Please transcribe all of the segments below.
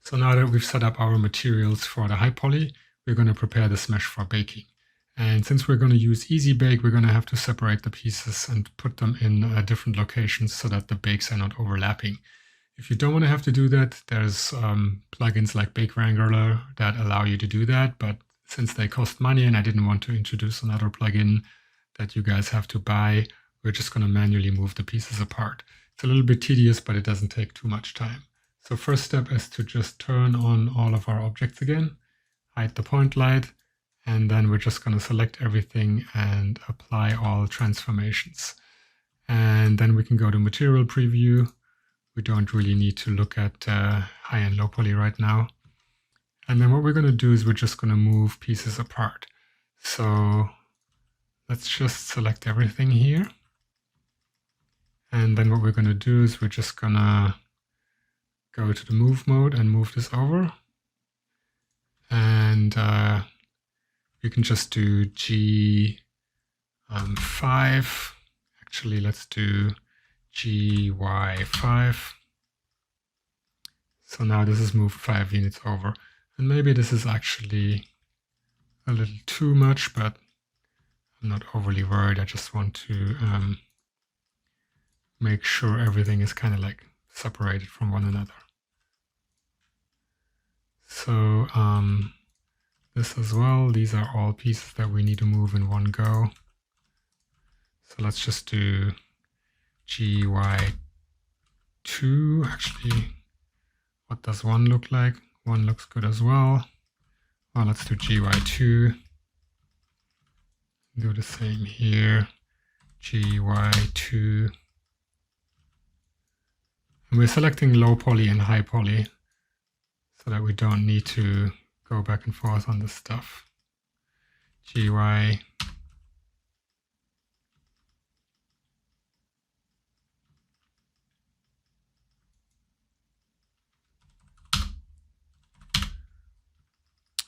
So now that we've set up our materials for the high poly, we're going to prepare this mesh for baking. And since we're going to use Easy Bake, we're going to have to separate the pieces and put them in different locations so that the bakes are not overlapping. If you don't want to have to do that, there's plugins like Bake Wrangler that allow you to do that. But since they cost money and I didn't want to introduce another plugin that you guys have to buy, we're just going to manually move the pieces apart. It's a little bit tedious, but it doesn't take too much time. So first step is to just turn on all of our objects again, hide the point light, and then we're just going to select everything and apply all transformations. And then we can go to Material Preview. We don't really need to look at high and low poly right now. And then what we're going to do is we're just going to move pieces apart. So let's just select everything here. And then what we're going to do is we're just going to go to the move mode and move this over. And you can just do G5. Actually, let's do GY5. So now this is moved 5 units over. And maybe this is actually a little too much, but I'm not overly worried. I just want to make sure everything is kind of like separated from one another. So this as well, these are all pieces that we need to move in one go. So let's just do GY2. Actually, what does 1 look like? 1 looks good as well. Well, let's do GY2. Do the same here, GY2. And we're selecting low poly and high poly so that we don't need to go back and forth on this stuff. GY.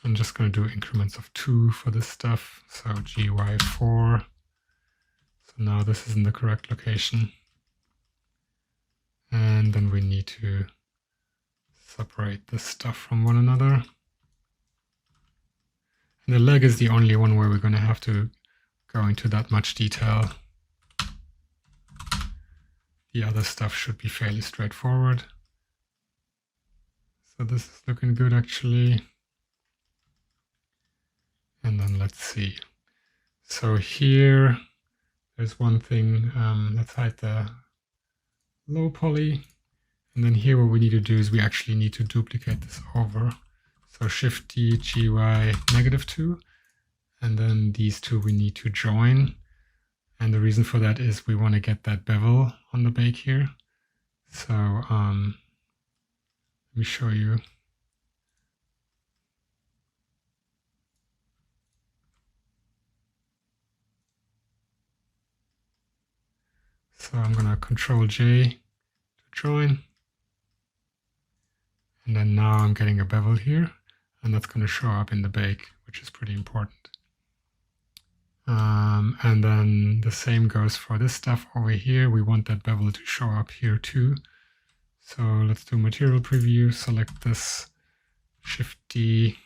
I'm just going to do increments of 2 for this stuff. So GY4. So now this is in the correct location. And then we need to separate this stuff from one another. And the leg is the only one where we're going to have to go into that much detail. The other stuff should be fairly straightforward. So this is looking good actually. And then let's see. So here, there's one thing. Let's hide the low poly. And then here what we need to do is we actually need to duplicate this over. So Shift D, GY -2. And then these two we need to join. And the reason for that is we want to get that bevel on the bake here. So let me show you. So I'm going to Control J to join. And then now I'm getting a bevel here, and that's going to show up in the bake, which is pretty important. And then the same goes for this stuff over here. We want that bevel to show up here too. So let's do Material Preview, select this, Shift D.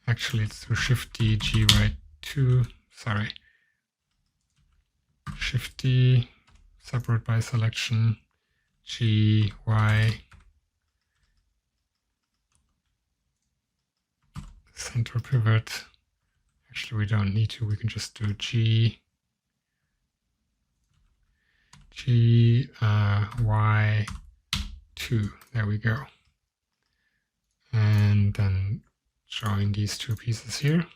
Actually, let's do Shift D, GY2, sorry. Shift D, separate by selection, GY, center pivot. Actually, we don't need to, we can just do Y2, there we go. And then join these two pieces here.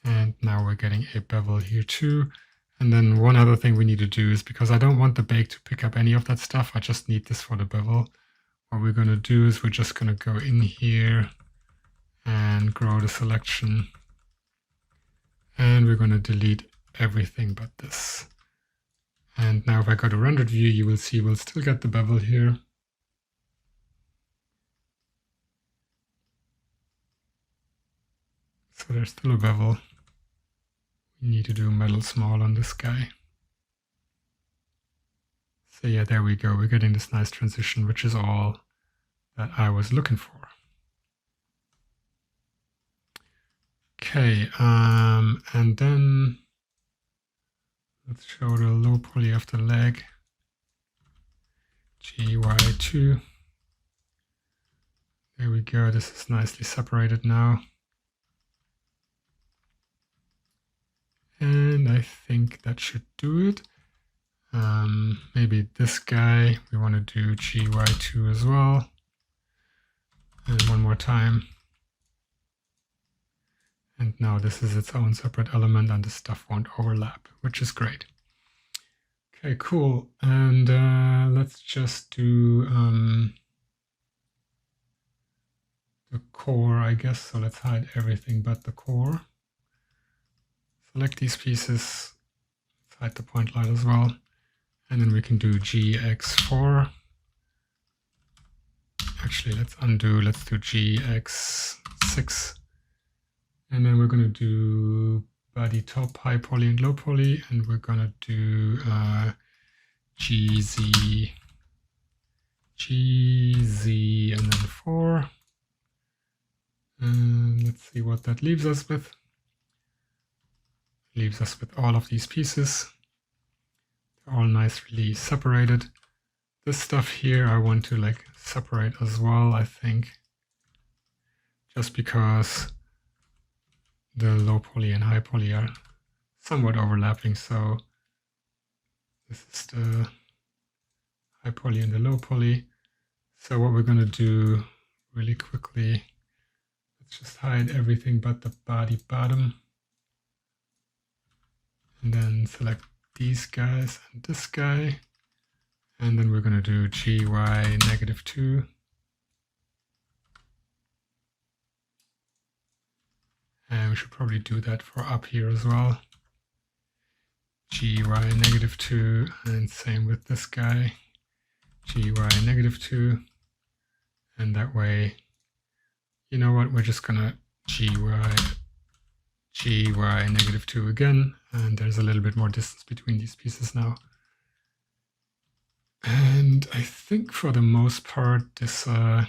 And now we're getting a bevel here too. And then one other thing we need to do is, because I don't want the bake to pick up any of that stuff, I just need this for the bevel. What we're going to do is we're just going to go in here and grow the selection. And we're going to delete everything but this. And now if I go to rendered view, you will see we'll still get the bevel here. So there's still a bevel. We need to do metal small on this guy. So yeah, there we go. We're getting this nice transition, which is all that I was looking for. Okay, and then let's show the low poly of the leg. GY2. There we go. This is nicely separated now. And I think that should do it. Maybe this guy, we want to do GY2 as well. And one more time. And now this is its own separate element and the stuff won't overlap, which is great. Okay, cool. And let's just do the core, I guess. So let's hide everything but the core. Select these pieces, let's hide the point light as well. And then we can do GX4. Actually, let's undo, let's do GX6. And then we're going to do body top, high poly and low poly. And we're going to do GZ, and then 4. And let's see what that leaves us with. Leaves us with all of these pieces. They're all nicely separated. This stuff here I want to like separate as well, I think. Just because the low poly and high poly are somewhat overlapping. So this is the high poly and the low poly. So what we're going to do really quickly, let's just hide everything but the body bottom. And then select these guys and this guy. And then we're going to do GY-2. And we should probably do that for up here as well. GY-2, and same with this guy. GY-2. And that way, you know what, we're just going to GY-2 again. And there's a little bit more distance between these pieces now. And I think for the most part, this is a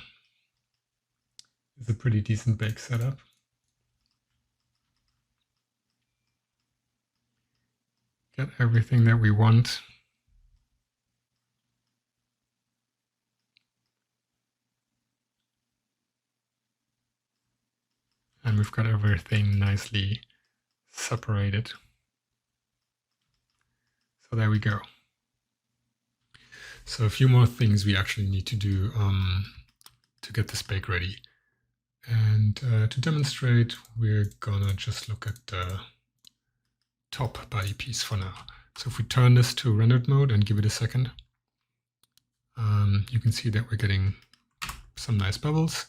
pretty decent bake setup. Get everything that we want. And we've got everything nicely separated. So there we go. So a few more things we actually need to do to get this bake ready. And to demonstrate, we're gonna just look at the top body piece for now. So if we turn this to rendered mode and give it a second, you can see that we're getting some nice bubbles,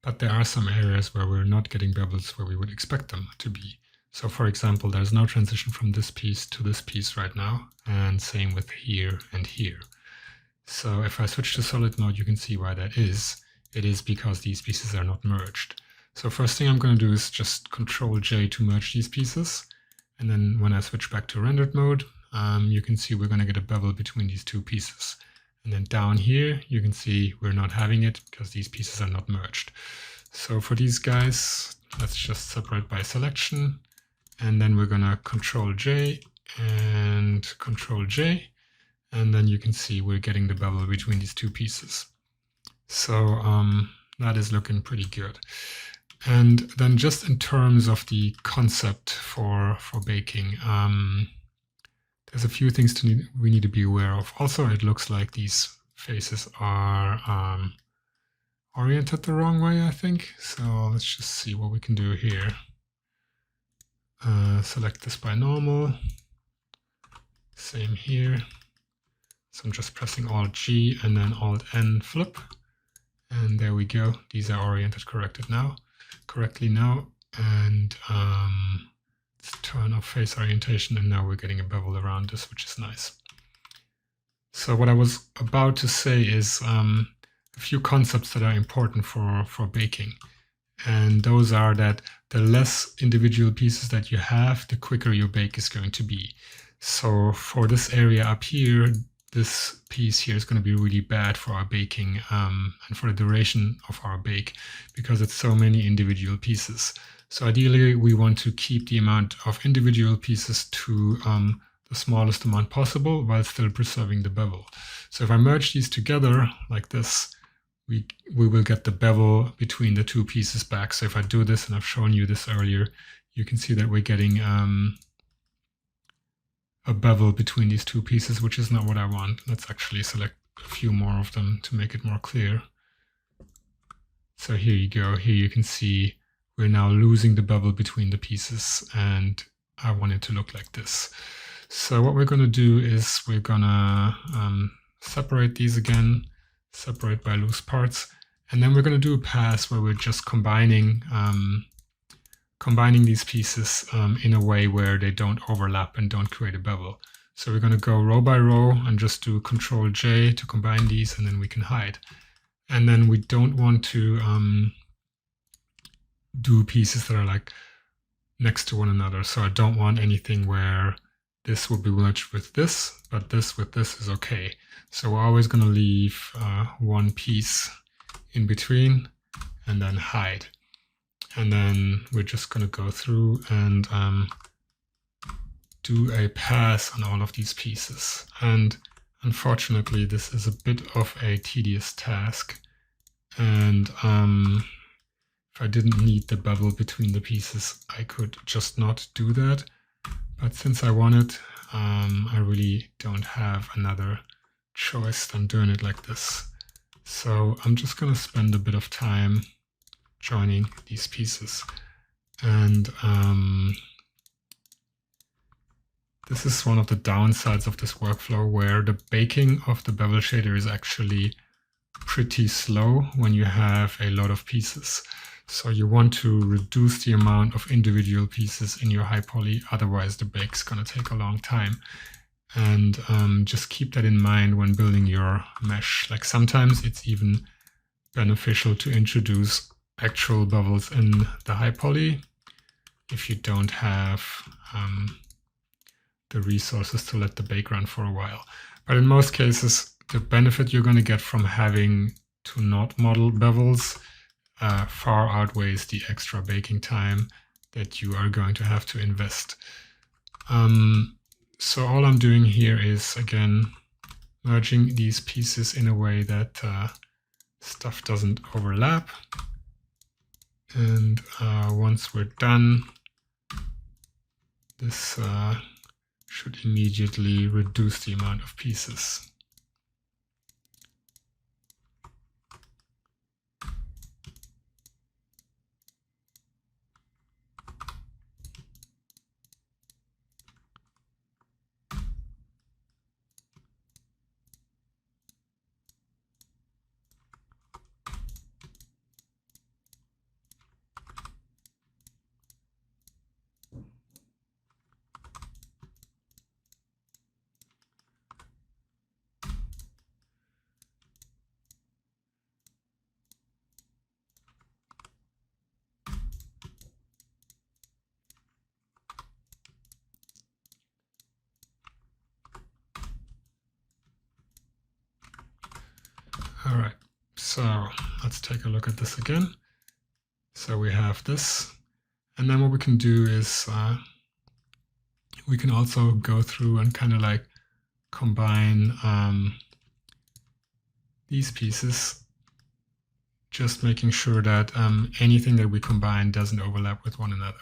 but there are some areas where we're not getting bubbles where we would expect them to be. So for example, there's no transition from this piece to this piece right now, and same with here and here. So if I switch to solid mode, you can see why that is. It is because these pieces are not merged. So first thing I'm going to do is just Control-J to merge these pieces. And then when I switch back to rendered mode, you can see we're going to get a bevel between these two pieces. And then down here, you can see we're not having it because these pieces are not merged. So for these guys, let's just separate by selection. And then we're going to Control-J and Control-J. And then you can see we're getting the bevel between these two pieces. So that is looking pretty good. And then just in terms of the concept for baking, there's a few things we need to be aware of. Also, it looks like these faces are oriented the wrong way, I think. So let's just see what we can do here. Select this by normal. Same here. So I'm just pressing Alt-G and then Alt-N flip. And there we go. These are oriented correctly now. And let's turn off face orientation, and now we're getting a bevel around this, which is nice. So what I was about to say is a few concepts that are important for baking. And those are that the less individual pieces that you have, the quicker your bake is going to be. So for this area up here, this piece here is going to be really bad for our baking and for the duration of our bake, because it's so many individual pieces. So ideally, we want to keep the amount of individual pieces to the smallest amount possible while still preserving the bevel. So if I merge these together like this, we will get the bevel between the two pieces back. So if I do this, and I've shown you this earlier, you can see that we're getting a bevel between these two pieces, which is not what I want. Let's actually select a few more of them to make it more clear. So here you go. Here you can see we're now losing the bevel between the pieces, and I want it to look like this. So what we're going to do is we're going to separate these again, separate by loose parts, and then we're going to do a pass where we're just combining these pieces in a way where they don't overlap and don't create a bevel. So we're going to go row by row and just do Control J to combine these, and then we can hide. And then we don't want to do pieces that are like next to one another. So I don't want anything where this will be merged with this, but this with this is okay. So we're always going to leave one piece in between and then hide. And then we're just going to go through and do a pass on all of these pieces. And unfortunately, this is a bit of a tedious task. And if I didn't need the bevel between the pieces, I could just not do that. But since I want it, I really don't have another choice than doing it like this. So I'm just going to spend a bit of time joining these pieces. And this is one of the downsides of this workflow, where the baking of the bevel shader is actually pretty slow when you have a lot of pieces. So you want to reduce the amount of individual pieces in your high poly, otherwise the bake's going to take a long time. And just keep that in mind when building your mesh. Like sometimes it's even beneficial to introduce actual bevels in the high poly if you don't have the resources to let the bake run for a while. But in most cases, the benefit you're going to get from having to not model bevels far outweighs the extra baking time that you are going to have to invest. So all I'm doing here is, again, merging these pieces in a way that stuff doesn't overlap. And once we're done, this should immediately reduce the amount of pieces. All right, so let's take a look at this again. So we have this, and then what we can do is we can also go through and kind of like combine these pieces, just making sure that anything that we combine doesn't overlap with one another.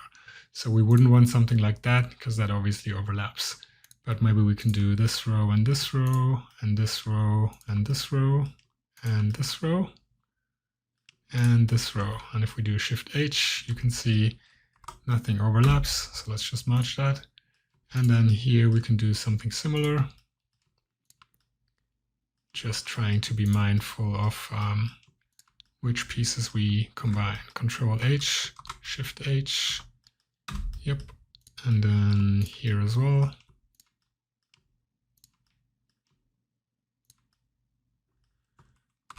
So we wouldn't want something like that, because that obviously overlaps. But maybe we can do this row and this row and this row and this row and this row and this row. And if we do Shift H, you can see nothing overlaps. So let's just merge that. And then here we can do something similar. Just trying to be mindful of which pieces we combine. Control H, Shift H, yep. And then here as well.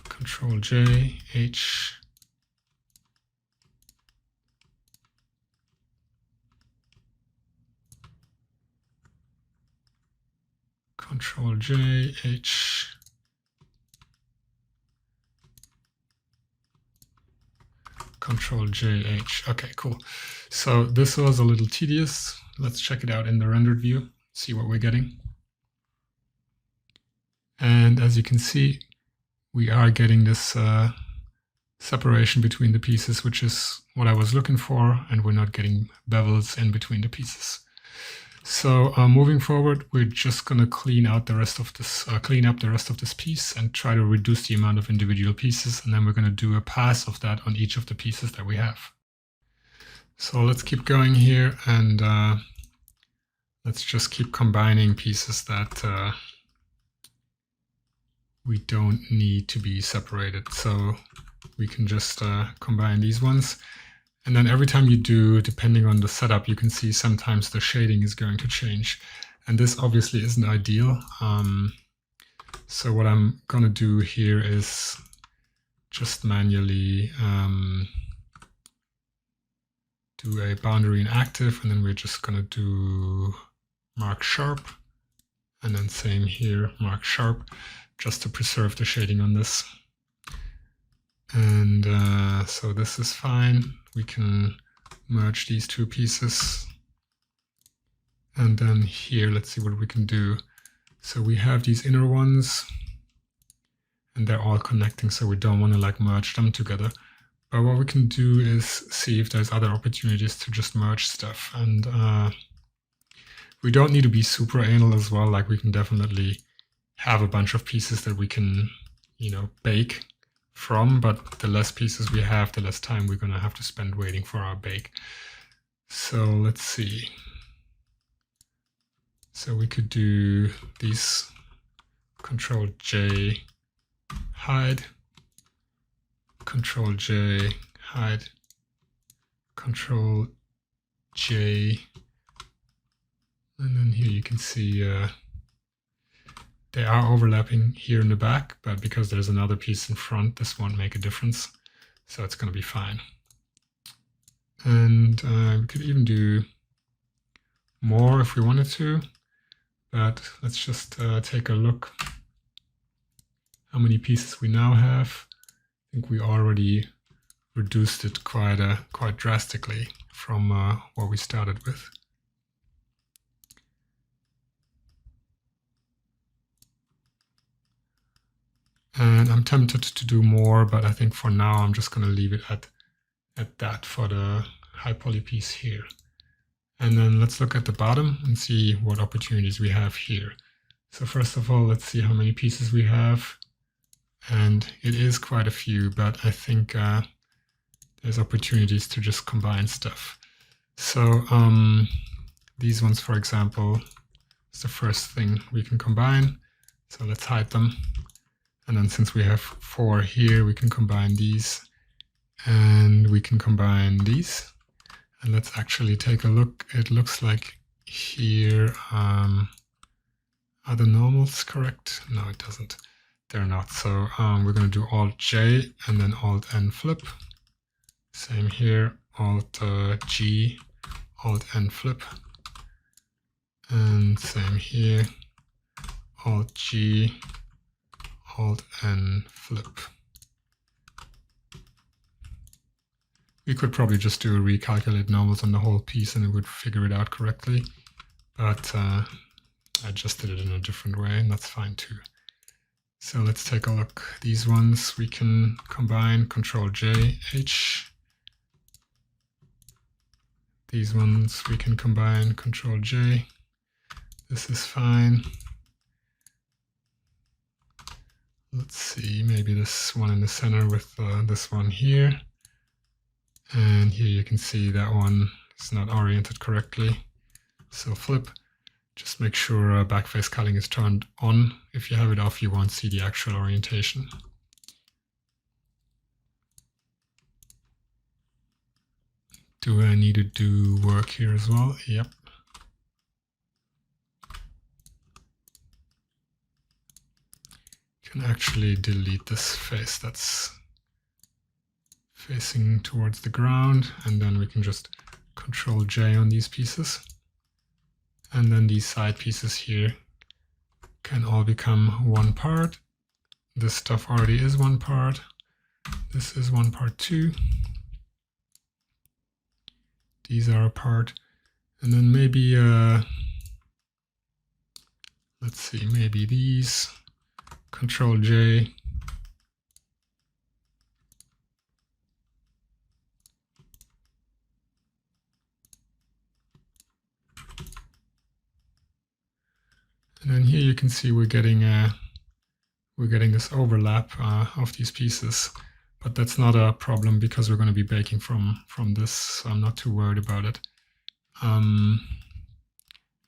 Control J, H, Control J, H, Control J, H. Okay, cool. So this was a little tedious. Let's check it out in the rendered view, see what we're getting. And as you can see, we are getting this separation between the pieces, which is what I was looking for, and we're not getting bevels in between the pieces. So moving forward, we're just going to clean out the rest of this, clean up the rest of this piece and try to reduce the amount of individual pieces. And then we're going to do a pass of that on each of the pieces that we have. So let's keep going here, and let's just keep combining pieces that we don't need to be separated. So we can just combine these ones. And then every time you do, depending on the setup, you can see sometimes the shading is going to change. And this obviously isn't ideal. So what I'm going to do here is just manually do a boundary in active, and then we're just going to do mark sharp. And then same here, mark sharp, just to preserve the shading on this. And so this is fine. We can merge these two pieces. And then here, let's see what we can do. So we have these inner ones, and they're all connecting, so we don't want to like merge them together. But what we can do is see if there's other opportunities to just merge stuff. And we don't need to be super anal as well. Like we can definitely have a bunch of pieces that we can, you know, bake from, but the less pieces we have, the less time we're going to have to spend waiting for our bake. So let's see. So we could do these, Control J, hide, Control J, hide, Control J, and then here you can see they are overlapping here in the back, but because there's another piece in front, this won't make a difference. So it's going to be fine. And we could even do more if we wanted to, but let's just take a look how many pieces we now have. I think we already reduced it quite drastically from what we started with. And I'm tempted to do more, but I think for now I'm just going to leave it at that for the high poly piece here. And then let's look at the bottom and see what opportunities we have here. So first of all, let's see how many pieces we have. And it is quite a few, but I think there's opportunities to just combine stuff. So these ones, for example, is the first thing we can combine. So let's hide them. And then since we have 4 here, we can combine these, and we can combine these. And let's actually take a look. It looks like here, are the normals correct? No, it doesn't. They're not. So we're going to do Alt J and then Alt N flip. Same here, Alt G, Alt N flip. And same here, Alt G, Alt N flip. We could probably just do a recalculate normals on the whole piece and it would figure it out correctly. But I just did it in a different way, and that's fine too. So let's take a look. These ones we can combine, Control J, H. These ones we can combine, Control J. This is fine. Let's see, maybe this one in the center with this one here. And here you can see that one is not oriented correctly. So flip, just make sure backface culling is turned on. If you have it off, you won't see the actual orientation. Do I need to do work here as well? Yep. Can actually delete this face that's facing towards the ground, and then we can just Control J on these pieces, and then these side pieces here can all become one part. This stuff already is one part. This is one part too. These are a part. And then maybe, let's see, maybe these, Control J. And then here you can see we're getting this overlap of these pieces, but that's not a problem because we're going to be baking from this, so I'm not too worried about it. I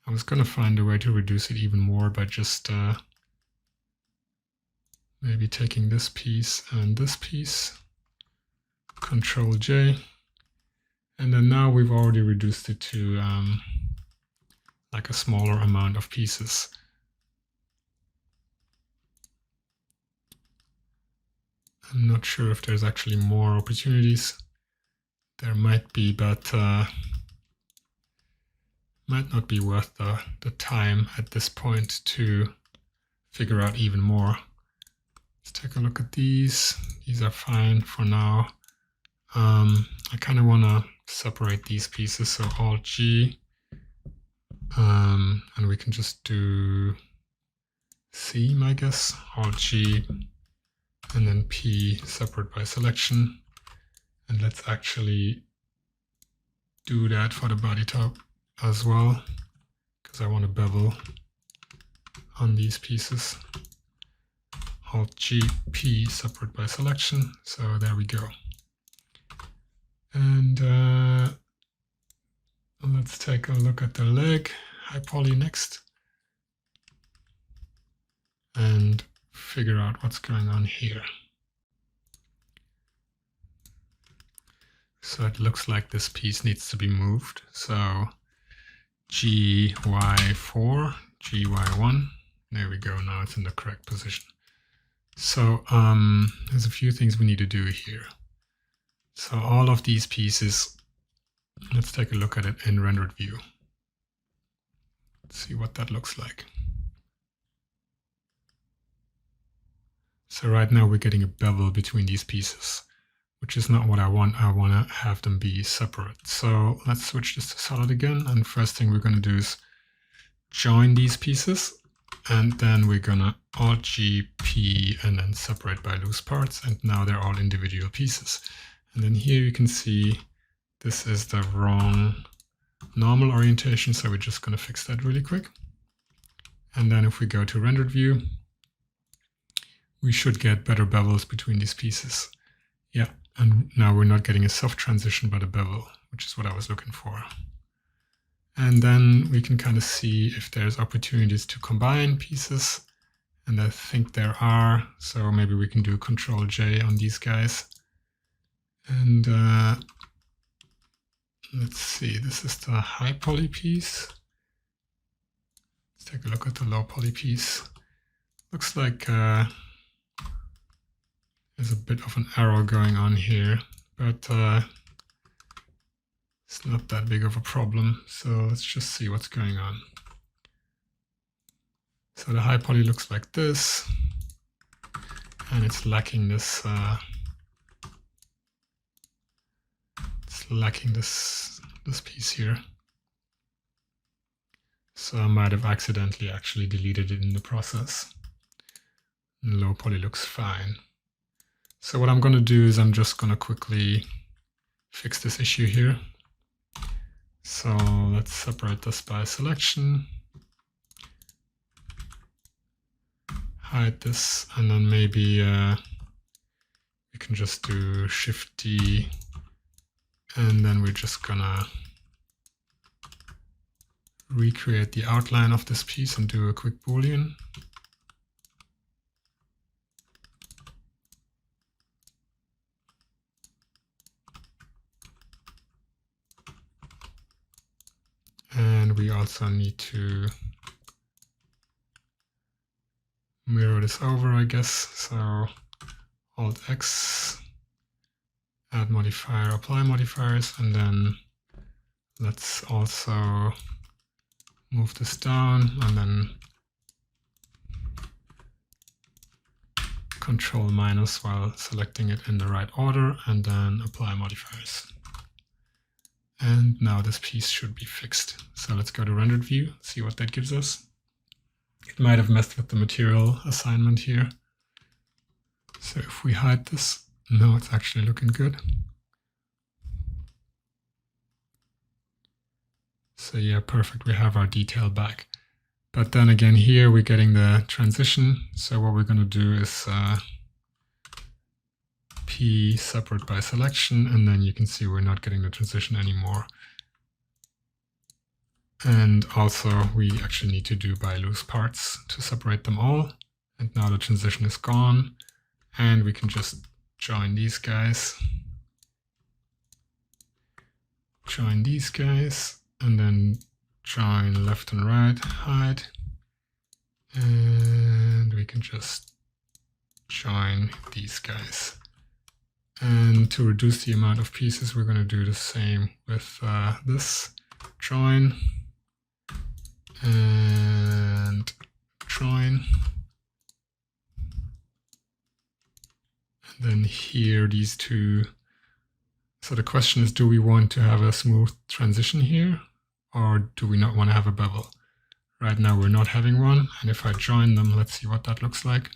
was going to find a way to reduce it even more by just maybe taking this piece and this piece, Control J, and then now we've already reduced it to like a smaller amount of pieces. I'm not sure if there's actually more opportunities. There might be, but might not be worth the time at this point to figure out even more. Let's take a look at these. These are fine for now. I kind of want to separate these pieces, so Alt G, and we can just do C, I guess, Alt G, and then P, separate by selection. And let's actually do that for the body top as well, because I want to bevel on these pieces. Alt G, P, separate by selection. So there we go. And let's take a look at the leg high poly next and figure out what's going on here. So it looks like this piece needs to be moved. So GY4, GY1, there we go, now it's in the correct position. So there's a few things we need to do here. So all of these pieces, let's take a look at it in rendered view. Let's see what that looks like. So right now we're getting a bevel between these pieces, which is not what I want. I want to have them be separate. So let's switch this to solid again. And first thing we're going to do is join these pieces. And then we're going to Alt G, P, and then separate by loose parts. And now they're all individual pieces. And then here you can see this is the wrong normal orientation. So we're just going to fix that really quick. And then if we go to rendered view, we should get better bevels between these pieces. Yeah, and now we're not getting a soft transition, but a bevel, which is what I was looking for. And then we can kind of see if there's opportunities to combine pieces. And I think there are. So maybe we can do Control J on these guys. And let's see, this is the high poly piece. Let's take a look at the low poly piece. Looks like there's a bit of an error going on here, but it's not that big of a problem. So let's just see what's going on. So the high poly looks like this, and it's lacking this. This piece here. So I might have accidentally actually deleted it in the process. And low poly looks fine. So what I'm going to do is I'm just going to quickly fix this issue here. So let's separate this by selection. Hide this, and then maybe we can just do Shift D, and then we're just gonna recreate the outline of this piece and do a quick Boolean. And we also need to mirror this over, I guess. So Alt X, add modifier, apply modifiers, and then let's also move this down and then Control minus while selecting it in the right order, and then apply modifiers. And now this piece should be fixed. So let's go to rendered view, see what that gives us. It might have messed with the material assignment here. So if we hide this, no, it's actually looking good. So yeah, perfect, we have our detail back. But then again here we're getting the transition. So what we're going to do is P separate by selection, and then you can see we're not getting the transition anymore. And also we actually need to do by loose parts to separate them all. And now the transition is gone, and we can just join these guys, and then join left and right, hide, and we can just join these guys. And to reduce the amount of pieces, we're going to do the same with this, join, and join. And then here, these two. So the question is, do we want to have a smooth transition here, or do we not want to have a bevel? Right now we're not having one, and if I join them, let's see what that looks like.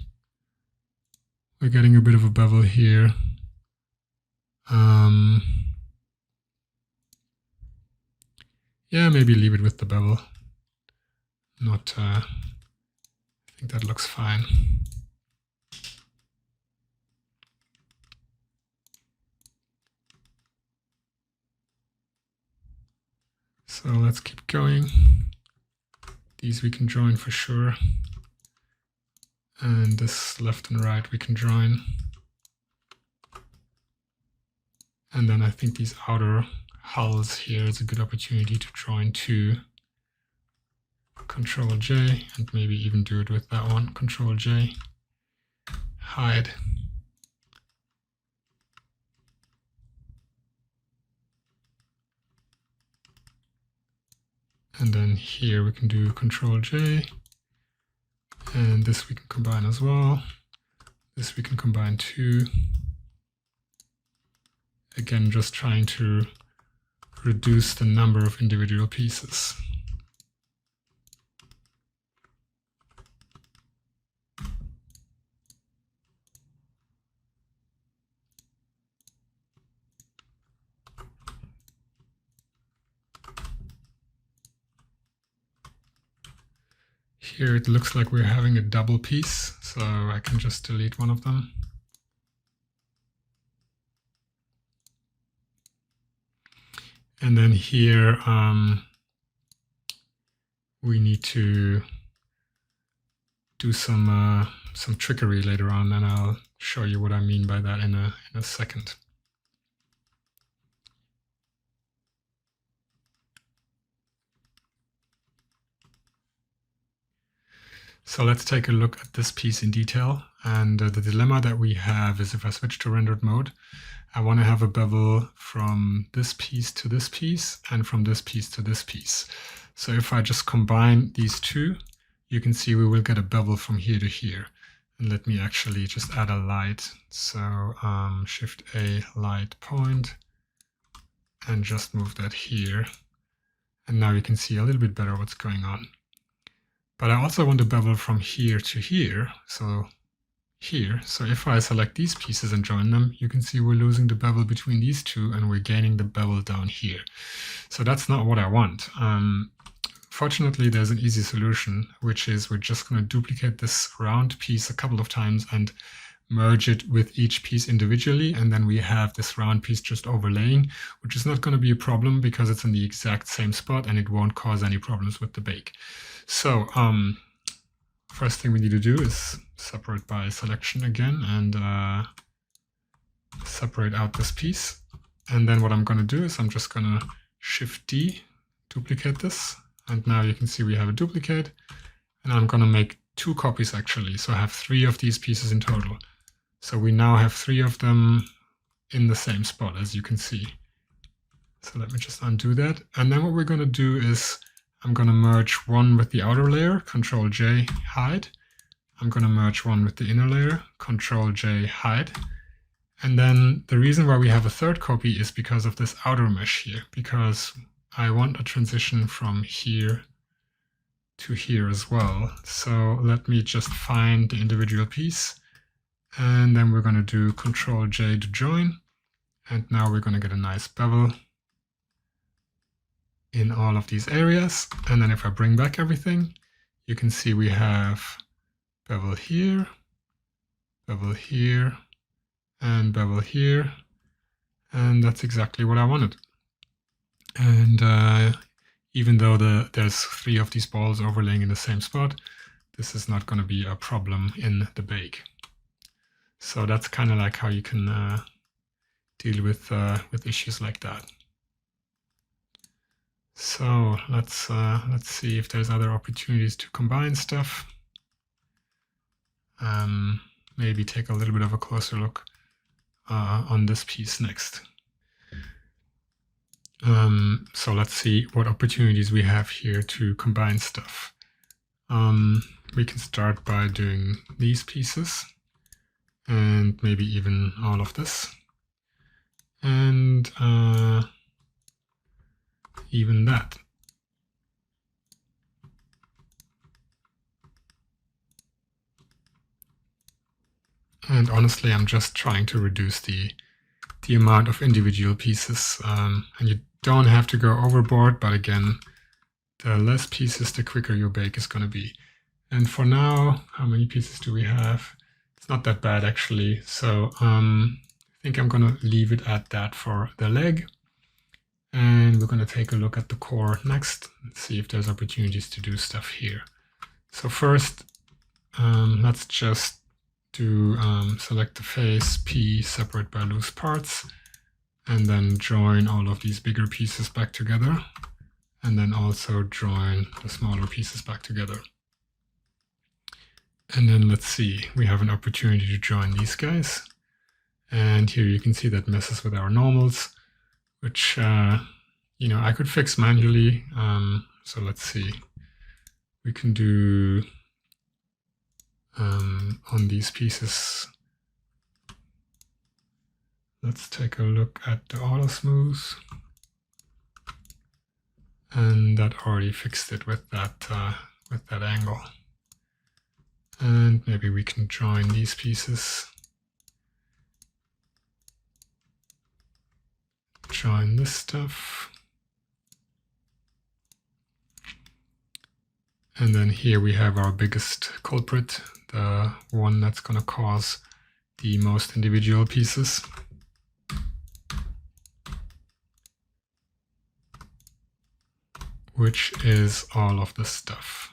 We're getting a bit of a bevel here. Yeah, maybe leave it with the bevel. Not, I think that looks fine. So let's keep going. These we can join for sure. And this left and right we can join. And then I think these outer hulls here is a good opportunity to join two. Control J, and maybe even do it with that one. Control J, hide. And then here we can do Control J, and this we can combine as well. This we can combine too. Again, just trying to reduce the number of individual pieces. Here it looks like we're having a double piece, so I can just delete one of them. And then here we need to do some trickery later on, and I'll show you what I mean by that in a second. So let's take a look at this piece in detail. And the dilemma that we have is, if I switch to rendered mode, I want to have a bevel from this piece to this piece and from this piece to this piece. So if I just combine these two, you can see we will get a bevel from here to here. And let me actually just add a light. So Shift A, light point, and just move that here. And now you can see a little bit better what's going on. But I also want to bevel from here to here, so here. So if I select these pieces and join them, you can see we're losing the bevel between these two, and we're gaining the bevel down here. So that's not what I want. Fortunately, there's an easy solution, which is we're just going to duplicate this round piece a couple of times and merge it with each piece individually, and then we have this round piece just overlaying, which is not going to be a problem because it's in the exact same spot and it won't cause any problems with the bake. So first thing we need to do is separate by selection again and separate out this piece. And then what I'm going to do is I'm just going to Shift D, duplicate this. And now you can see we have a duplicate. And I'm going to make two copies actually. So I have 3 of these pieces in total. So we now have 3 of them in the same spot, as you can see. So let me just undo that. And then what we're going to do is I'm going to merge one with the outer layer, Control J, hide. I'm going to merge one with the inner layer, Control J, hide. And then the reason why we have a third copy is because of this outer mesh here, because I want a transition from here to here as well. So let me just find the individual piece, and then we're going to do Control J to join. And now we're going to get a nice bevel in all of these areas. And then if I bring back everything, you can see we have bevel here, and bevel here. And that's exactly what I wanted. And even though there's 3 of these balls overlaying in the same spot, this is not going to be a problem in the bake. So that's kind of like how you can deal with issues like that. So let's see if there's other opportunities to combine stuff. Maybe take a little bit of a closer look on this piece next. So let's see what opportunities we have here to combine stuff. We can start by doing these pieces, and maybe even all of this, and even that. And honestly, I'm just trying to reduce the amount of individual pieces, and you don't have to go overboard, but again, the less pieces, the quicker your bake is going to be. And for now, how many pieces do we have? It's not that bad actually, so I think I'm going to leave it at that for the leg. And we're going to take a look at the core next and see if there's opportunities to do stuff here. So first, let's just do select the face, P, separate by loose parts, and then join all of these bigger pieces back together, and then also join the smaller pieces back together. And then let's see, we have an opportunity to join these guys. And here you can see that messes with our normals, which you know, I could fix manually. So let's see, we can do on these pieces. Let's take a look at the auto smooth, and that already fixed it with that angle. And maybe we can join these pieces, join this stuff, and then here we have our biggest culprit, the one that's going to cause the most individual pieces. Which is all of this stuff.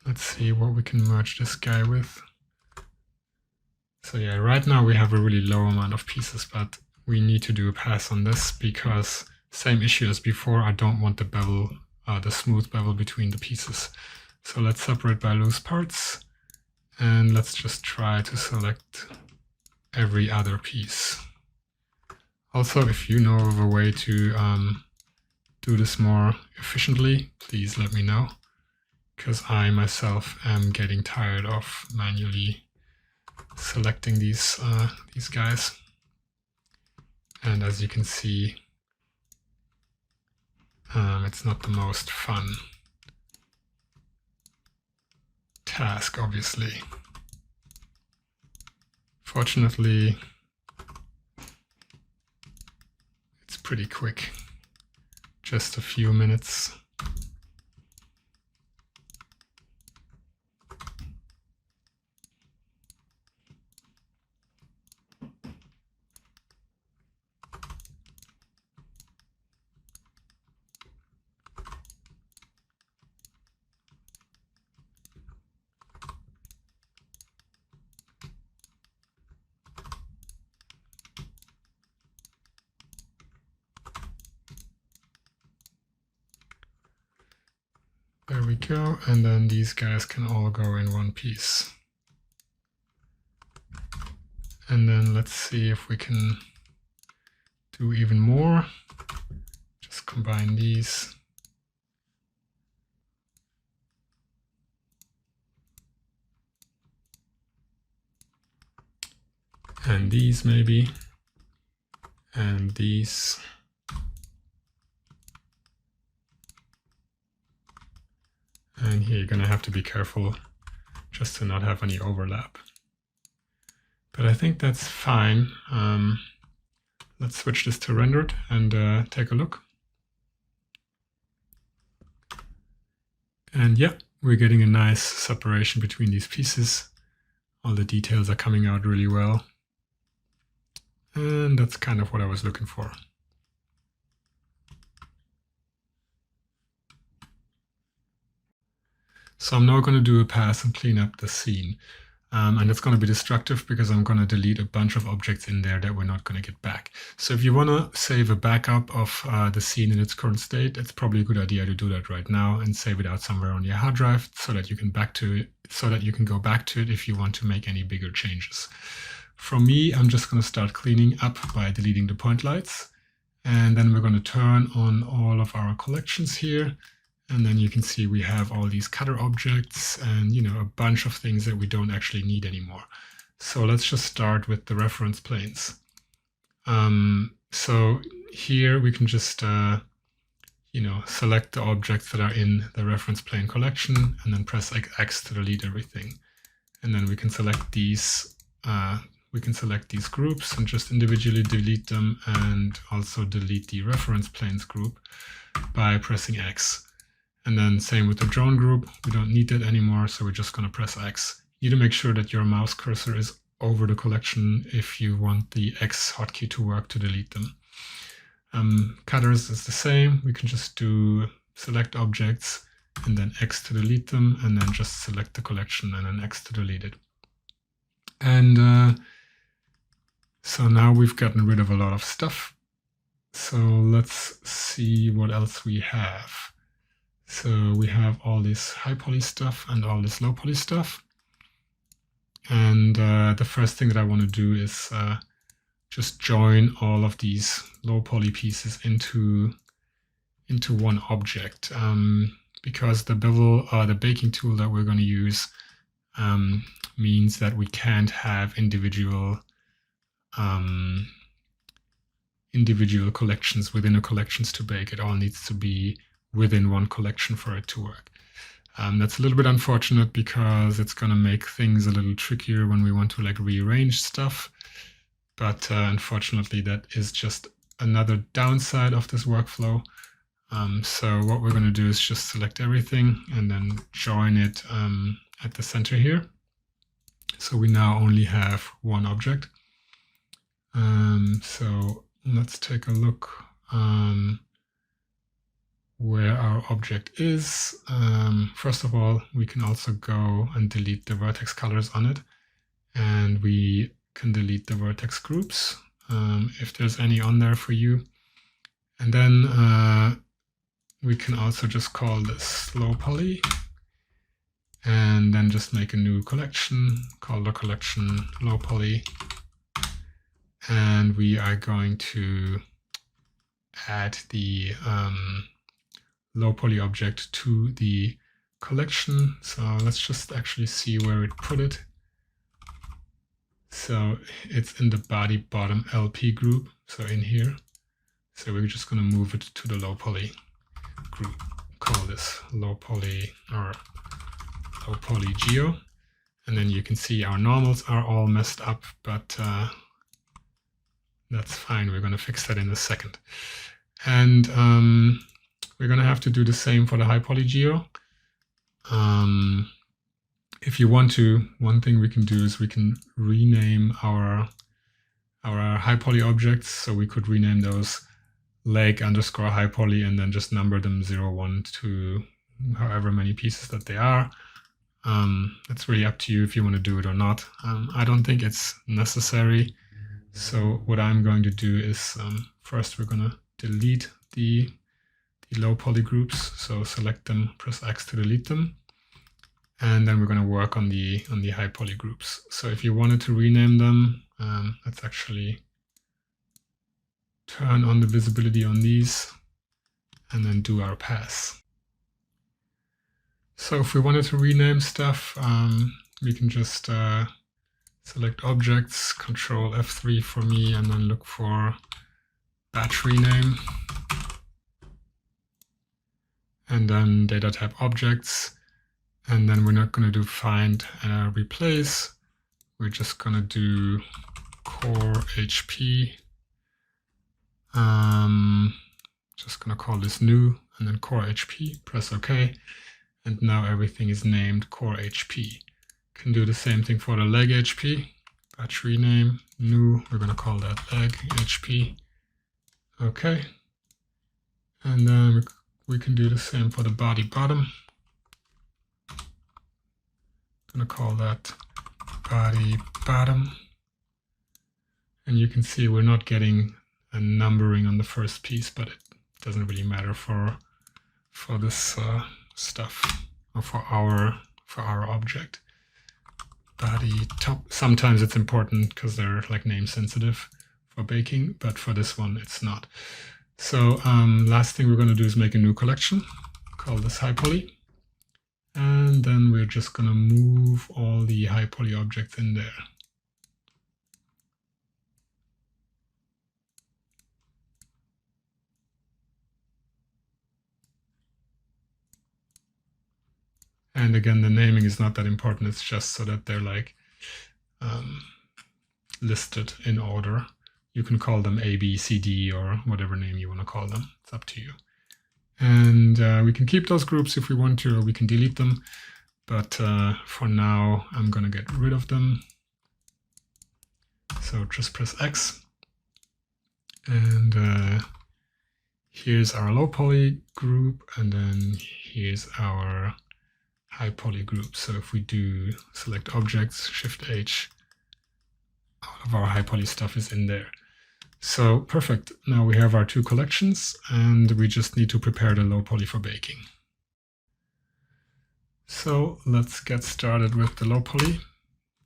Let's see what we can merge this guy with. So yeah, right now we have a really low amount of pieces, but we need to do a pass on this because same issue as before, I don't want the bevel, the smooth bevel between the pieces. So let's separate by loose parts, and let's just try to select every other piece. Also, if you know of a way to do this more efficiently, please let me know, because I myself am getting tired of manually selecting these guys. And as you can see, it's not the most fun task, obviously. Fortunately, it's pretty quick. Just a few minutes. There we go, and then these guys can all go in one piece. And then let's see if we can do even more. Just combine these. and these maybe, and these. And here you're going to have to be careful just to not have any overlap. But I think that's fine. Let's switch this to rendered and take a look. And yeah, we're getting a nice separation between these pieces. All the details are coming out really well. And that's kind of what I was looking for. So I'm now going to do a pass and clean up the scene. And it's going to be destructive because I'm going to delete a bunch of objects in there that we're not going to get back. So if you want to save a backup of the scene in its current state, it's probably a good idea to do that right now and save it out somewhere on your hard drive so that you can go back to it if you want to make any bigger changes. For me, I'm just going to start cleaning up by deleting the point lights. And then we're going to turn on all of our collections here. And then you can see we have all these cutter objects and, a bunch of things that we don't actually need anymore. So let's just start with the reference planes. So here we can just, select the objects that are in the reference plane collection and then press X to delete everything. And then we can select these, groups and just individually delete them, and also delete the reference planes group by pressing X. And then same with the drone group, we don't need that anymore, so we're just going to press X. You need to make sure that your mouse cursor is over the collection if you want the X hotkey to work to delete them. Cutters is the same, we can just do select objects and then X to delete them, and then just select the collection and then X to delete it. And so now we've gotten rid of a lot of stuff. So let's see what else we have. So we have all this high poly stuff and all this low poly stuff. And the first thing that I want to do is just join all of these low poly pieces into one object. Because the bevel, the baking tool that we're going to use means that we can't have individual collections within a collections to bake. It all needs to be within one collection for it to work. That's a little bit unfortunate because it's going to make things a little trickier when we want to rearrange stuff. But unfortunately, that is just another downside of this workflow. So what we're going to do is just select everything and then join it at the center here. So we now only have one object. So let's take a look where our object is. First of all, we can also go and delete the vertex colors on it, and we can delete the vertex groups if there's any on there for you. And then we can also just call this low poly and then just make a new collection, call the collection low poly. And we are going to add the low poly object to the collection. So let's just actually see where it put it. So it's in the body bottom LP group, so in here. So we're just going to move it to the low poly group. Call this low poly or low poly geo. And then you can see our normals are all messed up, but that's fine. We're going to fix that in a second. And we're going to have to do the same for the high poly geo. If you want to, one thing we can do is we can rename our high poly objects. So we could rename those leg_high poly and then just number them 0, 1 to however many pieces that they are. It's really up to you if you want to do it or not. I don't think it's necessary. So what I'm going to do is first we're going to delete the low poly groups. So select them, press X to delete them. And then we're going to work on the high poly groups. So if you wanted to rename them, let's actually turn on the visibility on these and then do our pass. So if we wanted to rename stuff, we can just select objects, Control F3 for me, and then look for battery name. And then data type objects. And then we're not going to do find replace. We're just going to do core HP. Just going to call this new and then core HP. Press OK. And now everything is named core HP. Can do the same thing for the leg HP. Battery name, new. We're going to call that leg HP. OK. And then we can do the same for the body bottom. Going to call that body bottom. And you can see we're not getting a numbering on the first piece, but it doesn't really matter for this stuff, or for our object. Body top. Sometimes it's important because they're like name sensitive for baking, but for this one it's not. So last thing we're going to do is make a new collection. Call this high poly. And then we're just going to move all the high poly objects in there. And again, the naming is not that important. It's just so that they're like listed in order. You can call them A, B, C, D, or whatever name you want to call them. It's up to you. And we can keep those groups if we want to, or we can delete them. But for now, I'm going to get rid of them. So just press X. And here's our low poly group. And then here's our high poly group. So if we do select objects, Shift H, all of our high poly stuff is in there. So perfect. Now we have our two collections, and we just need to prepare the low poly for baking. So let's get started with the low poly.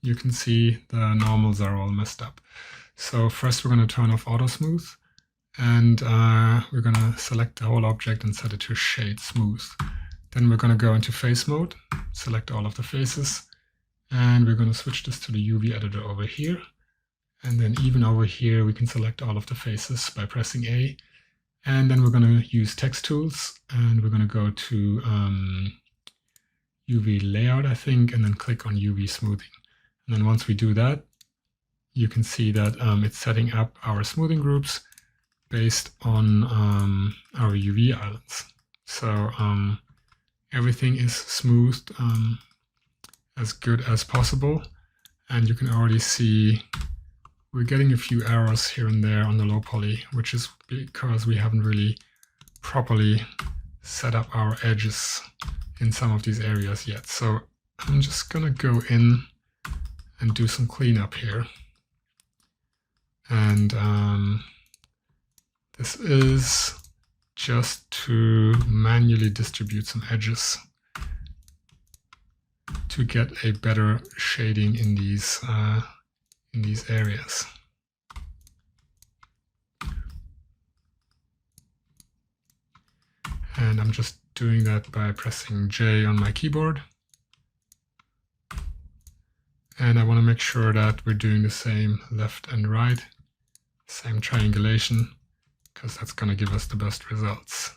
You can see the normals are all messed up. So first we're going to turn off auto smooth, and we're going to select the whole object and set it to shade smooth. Then we're going to go into face mode, select all of the faces, and we're going to switch this to the UV editor over here. And then even over here, we can select all of the faces by pressing A. And then we're going to use text tools, and we're going to go to UV layout, I think, and then click on UV smoothing. And then once we do that, you can see that it's setting up our smoothing groups based on our UV islands. So everything is smoothed as good as possible. And you can already see we're getting a few errors here and there on the low poly, which is because we haven't really properly set up our edges in some of these areas yet. So I'm just gonna go in and do some cleanup here. And this is just to manually distribute some edges to get a better shading in these areas. And I'm just doing that by pressing J on my keyboard. And I want to make sure that we're doing the same left and right, same triangulation, because that's going to give us the best results.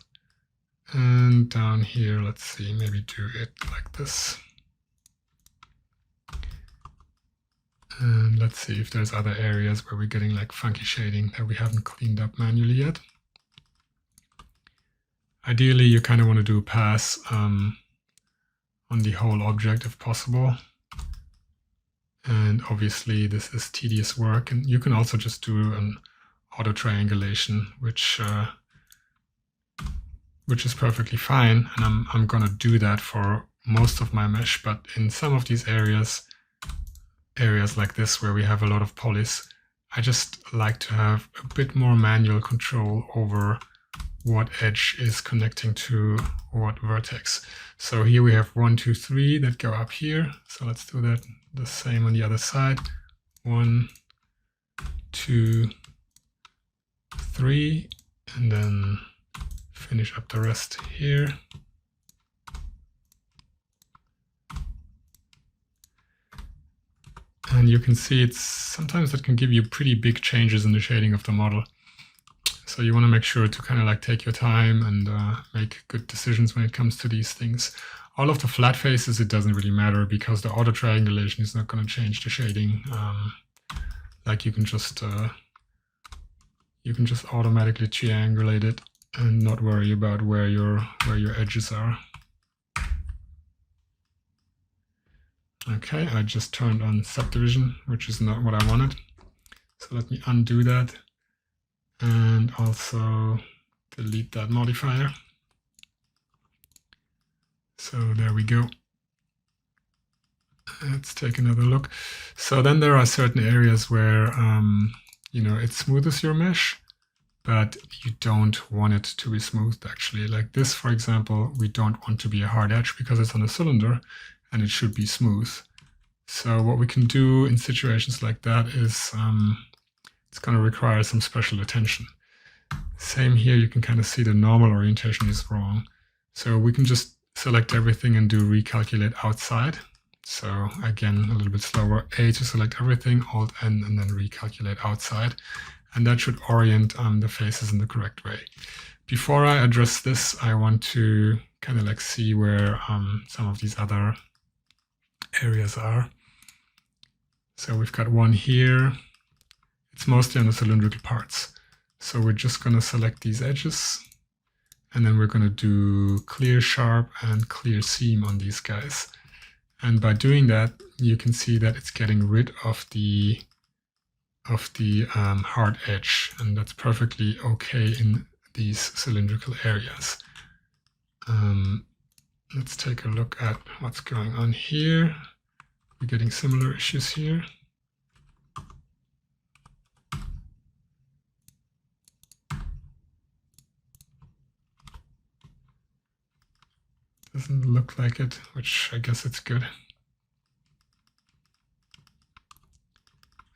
And down here, let's see, maybe do it like this. And let's see if there's other areas where we're getting like funky shading that we haven't cleaned up manually yet. Ideally, you kind of want to do a pass on the whole object if possible. And obviously this is tedious work, and you can also just do an auto triangulation, which is perfectly fine. And I'm going to do that for most of my mesh, but in some of these areas like this where we have a lot of polys, I just like to have a bit more manual control over what edge is connecting to what vertex. So here we have 1, 2, 3 that go up here. So let's do that the same on the other side. 1, 2, 3, and then finish up the rest here. And you can see it's sometimes that can give you pretty big changes in the shading of the model. So you want to make sure to kind of like take your time and make good decisions when it comes to these things. All of the flat faces, it doesn't really matter because the auto triangulation is not going to change the shading. Like you can just automatically triangulate it and not worry about where your edges are. Okay, I just turned on subdivision, which is not what I wanted. So let me undo that and also delete that modifier. So there we go. Let's take another look. So then there are certain areas where, you know, it smoothes your mesh, but you don't want it to be smoothed actually. Like this, for example, we don't want to be a hard edge because it's on a cylinder and it should be smooth. So what we can do in situations like that is it's going to require some special attention. Same here, you can kind of see the normal orientation is wrong. So we can just select everything and do recalculate outside. So again, a little bit slower, A to select everything, Alt N, and then recalculate outside. And that should orient the faces in the correct way. Before I address this, I want to kind of like see where some of these other areas are. So we've got one here. It's mostly on the cylindrical parts. So we're just going to select these edges. And then we're going to do clear sharp and clear seam on these guys. And by doing that, you can see that it's getting rid of the hard edge. And that's perfectly okay in these cylindrical areas. Let's take a look at what's going on here. We're getting similar issues here. Doesn't look like it, which I guess it's good.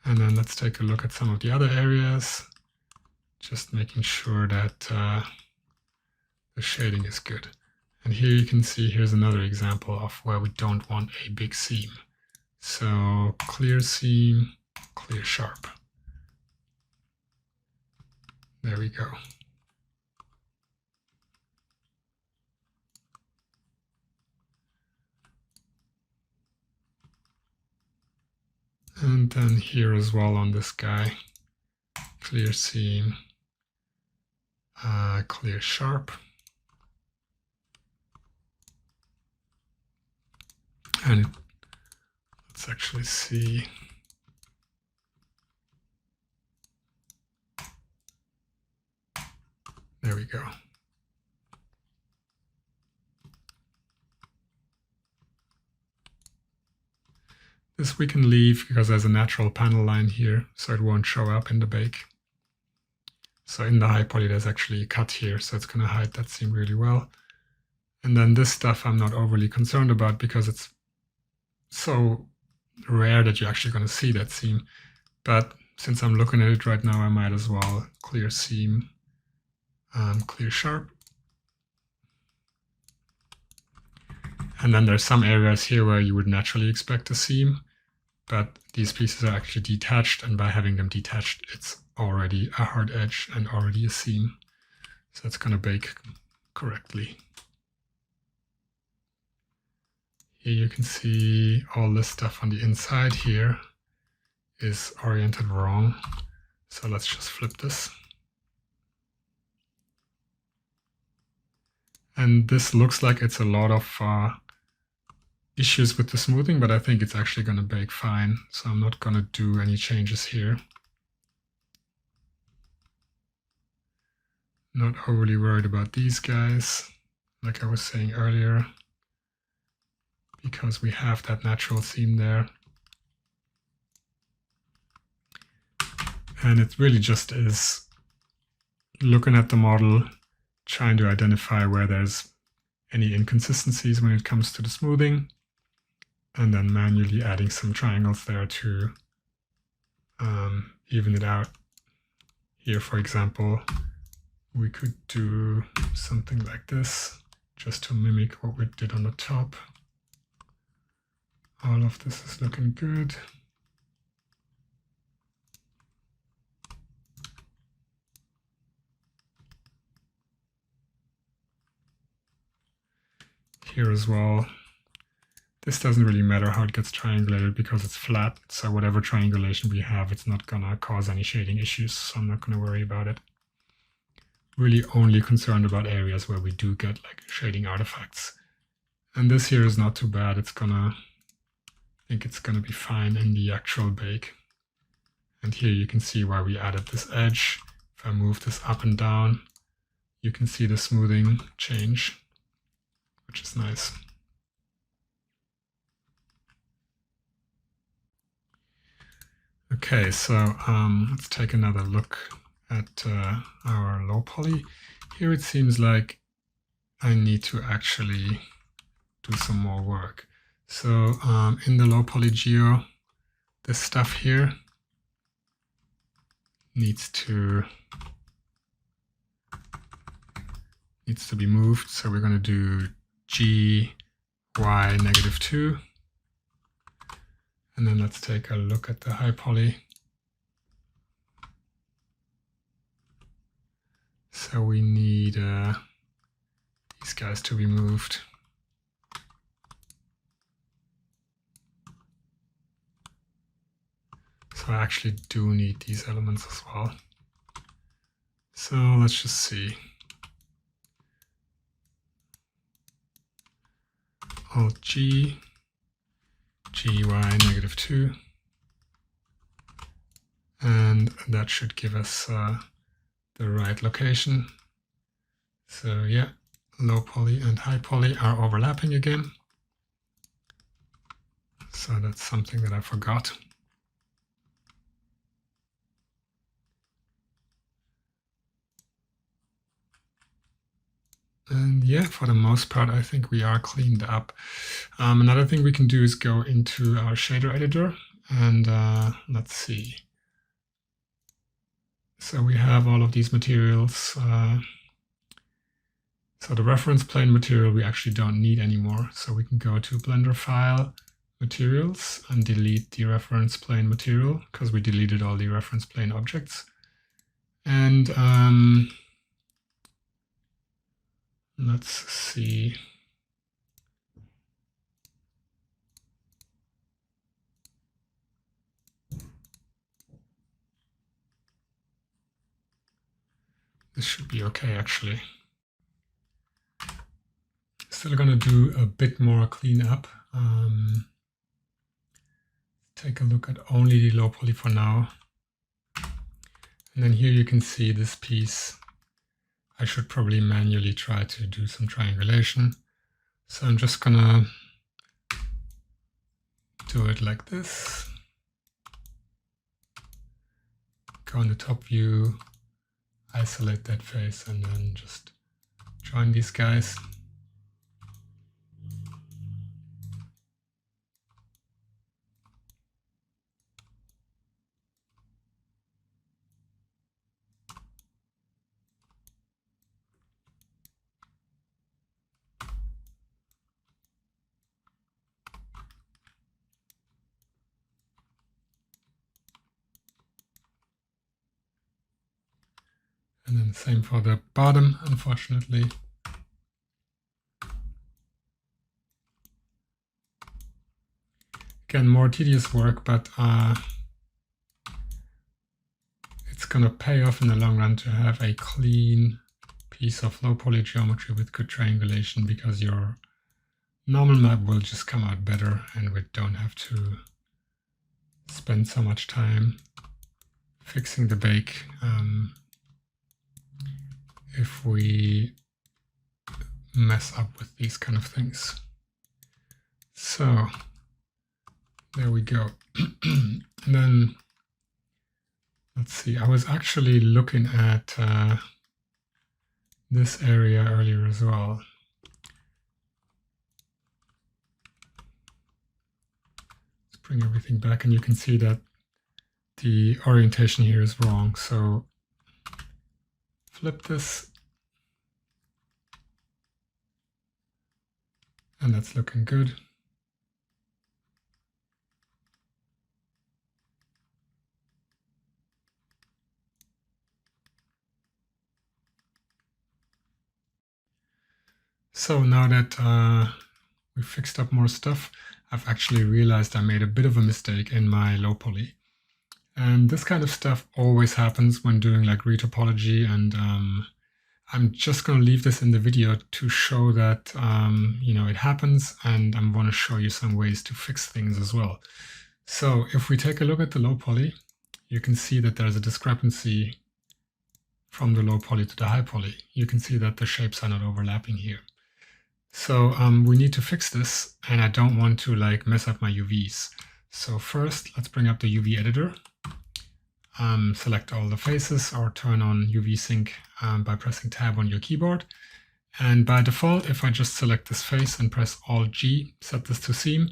And then let's take a look at some of the other areas, just making sure that the shading is good. And here you can see, here's another example of where we don't want a big seam. So clear seam, clear sharp. There we go. And then here as well on this guy, clear seam, clear sharp. And let's actually see. There we go. This we can leave because there's a natural panel line here, so it won't show up in the bake. So in the high poly, there's actually a cut here, so it's going to hide that seam really well. And then this stuff I'm not overly concerned about because it's so rare that you're actually going to see that seam. But since I'm looking at it right now, I might as well clear seam, clear sharp. And then there's some areas here where you would naturally expect a seam, but these pieces are actually detached, and by having them detached, it's already a hard edge and already a seam. So it's going to bake correctly. Here you can see all this stuff on the inside here is oriented wrong. So let's just flip this. And this looks like it's a lot of issues with the smoothing, but I think it's actually going to bake fine. So I'm not going to do any changes here. Not overly worried about these guys, like I was saying earlier, because we have that natural seam there. And it really just is looking at the model, trying to identify where there's any inconsistencies when it comes to the smoothing, and then manually adding some triangles there to even it out. Here, for example, we could do something like this, just to mimic what we did on the top. All of this is looking good. here as well. This doesn't really matter how it gets triangulated because it's flat, so whatever triangulation we have, it's not gonna cause any shading issues, so I'm not gonna worry about it. Really only concerned about areas where we do get like shading artifacts. And this here is not too bad. I think it's gonna be fine in the actual bake. And here you can see why we added this edge. If I move this up and down, you can see the smoothing change, which is nice. Okay, so let's take another look at our low poly. Here it seems like I need to actually do some more work. So in the low poly geo, this stuff here needs to be moved. So we're going to do G, Y, -2. And then let's take a look at the high poly. So we need these guys to be moved. So I actually do need these elements as well. So let's just see. Alt G, GY -2. And that should give us the right location. So yeah, low poly and high poly are overlapping again. So that's something that I forgot. And yeah, for the most part, I think we are cleaned up. Another thing we can do is go into our shader editor and let's see. So we have all of these materials. So the reference plane material we actually don't need anymore. So we can go to Blender File, Materials, and delete the reference plane material because we deleted all the reference plane objects. And let's see. This should be okay, actually. Still gonna do a bit more cleanup. Take a look at only the low poly for now. And then here you can see this piece. I should probably manually try to do some triangulation. So I'm just gonna do it like this. Go in the top view, isolate that face, and then just join these guys. And then same for the bottom, unfortunately. Again, more tedious work, but it's going to pay off in the long run to have a clean piece of low poly geometry with good triangulation, because your normal map will just come out better and we don't have to spend so much time fixing the bake if we mess up with these kind of things. So there we go. And then let's see, I was actually looking at this area earlier as well. Let's bring everything back, and you can see that the orientation here is wrong. So flip this, and that's looking good. So now that We fixed up more stuff. I've actually realized I made a bit of a mistake in my low poly. And this kind of stuff always happens when doing like retopology, and I'm just going to leave this in the video to show that, it happens, and I'm going to show you some ways to fix things as well. So if we take a look at the low poly, you can see that there's a discrepancy from the low poly to the high poly. You can see that the shapes are not overlapping here. So we need to fix this, and I don't want to like mess up my UVs. So first, let's bring up the UV editor. Select all the faces or turn on UV sync by pressing tab on your keyboard. And by default, if I just select this face and press Alt G, set this to seam,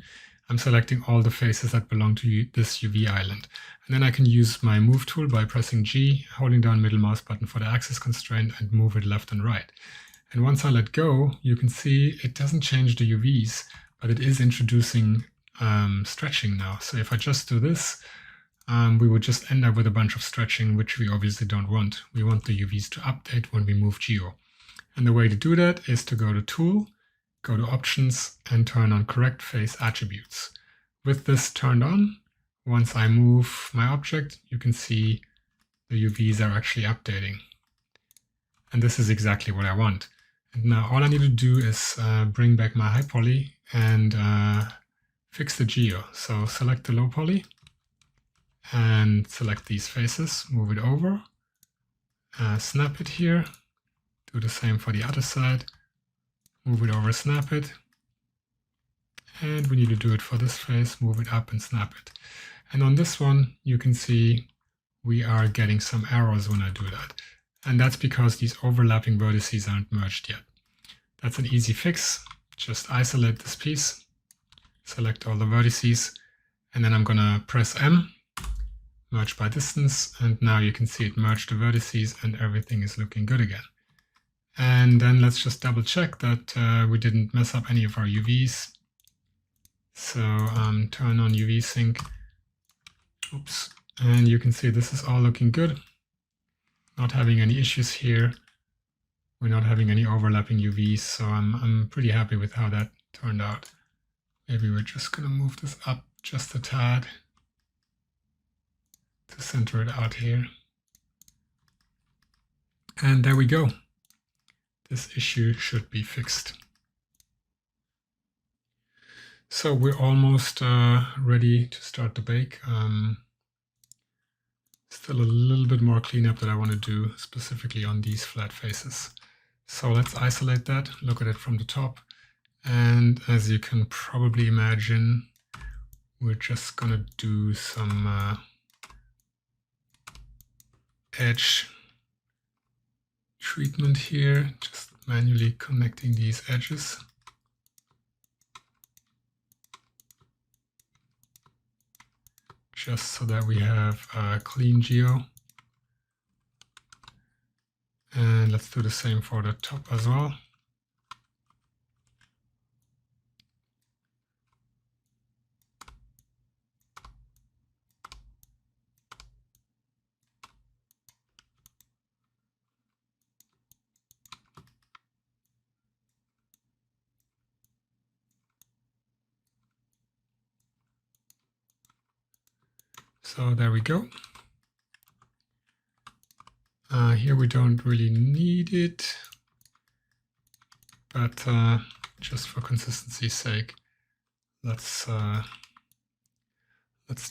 I'm selecting all the faces that belong to this UV island. And then I can use my move tool by pressing G, holding down middle mouse button for the axis constraint, and move it left and right. And once I let go, you can see it doesn't change the UVs, but it is introducing stretching now. So if I just do this, we would just end up with a bunch of stretching, which we obviously don't want. We want the UVs to update when we move geo. And the way to do that is to go to Tool, go to Options, and turn on Correct Face Attributes. With this turned on, once I move my object, you can see the UVs are actually updating. And this is exactly what I want. And now all I need to do is bring back my high poly and fix the geo. So select the low poly and select these faces, move it over, snap it here, do the same for the other side, move it over, snap it, and we need to do it for this face, move it up and snap it. And on this one, you can see we are getting some errors when I do that. And that's because these overlapping vertices aren't merged yet. That's an easy fix. Just isolate this piece, select all the vertices, and then I'm gonna press M, merge by distance, and now you can see it merged the vertices and everything is looking good again. And then let's just double check that we didn't mess up any of our UVs. So turn on UV sync. Oops. And you can see this is all looking good. Not having any issues here. We're not having any overlapping UVs, so I'm pretty happy with how that turned out. Maybe we're just gonna move this up just a tad to center it out here. And there we go. This issue should be fixed. So we're almost ready to start the bake. Still a little bit more cleanup that I want to do specifically on these flat faces. So let's isolate that, look at it from the top. And as you can probably imagine, we're just going to do some edge treatment here, just manually connecting these edges. Just so that we have a clean geo. And let's do the same for the top as well. So there we go. Here we don't really need it, but just for consistency's sake, let's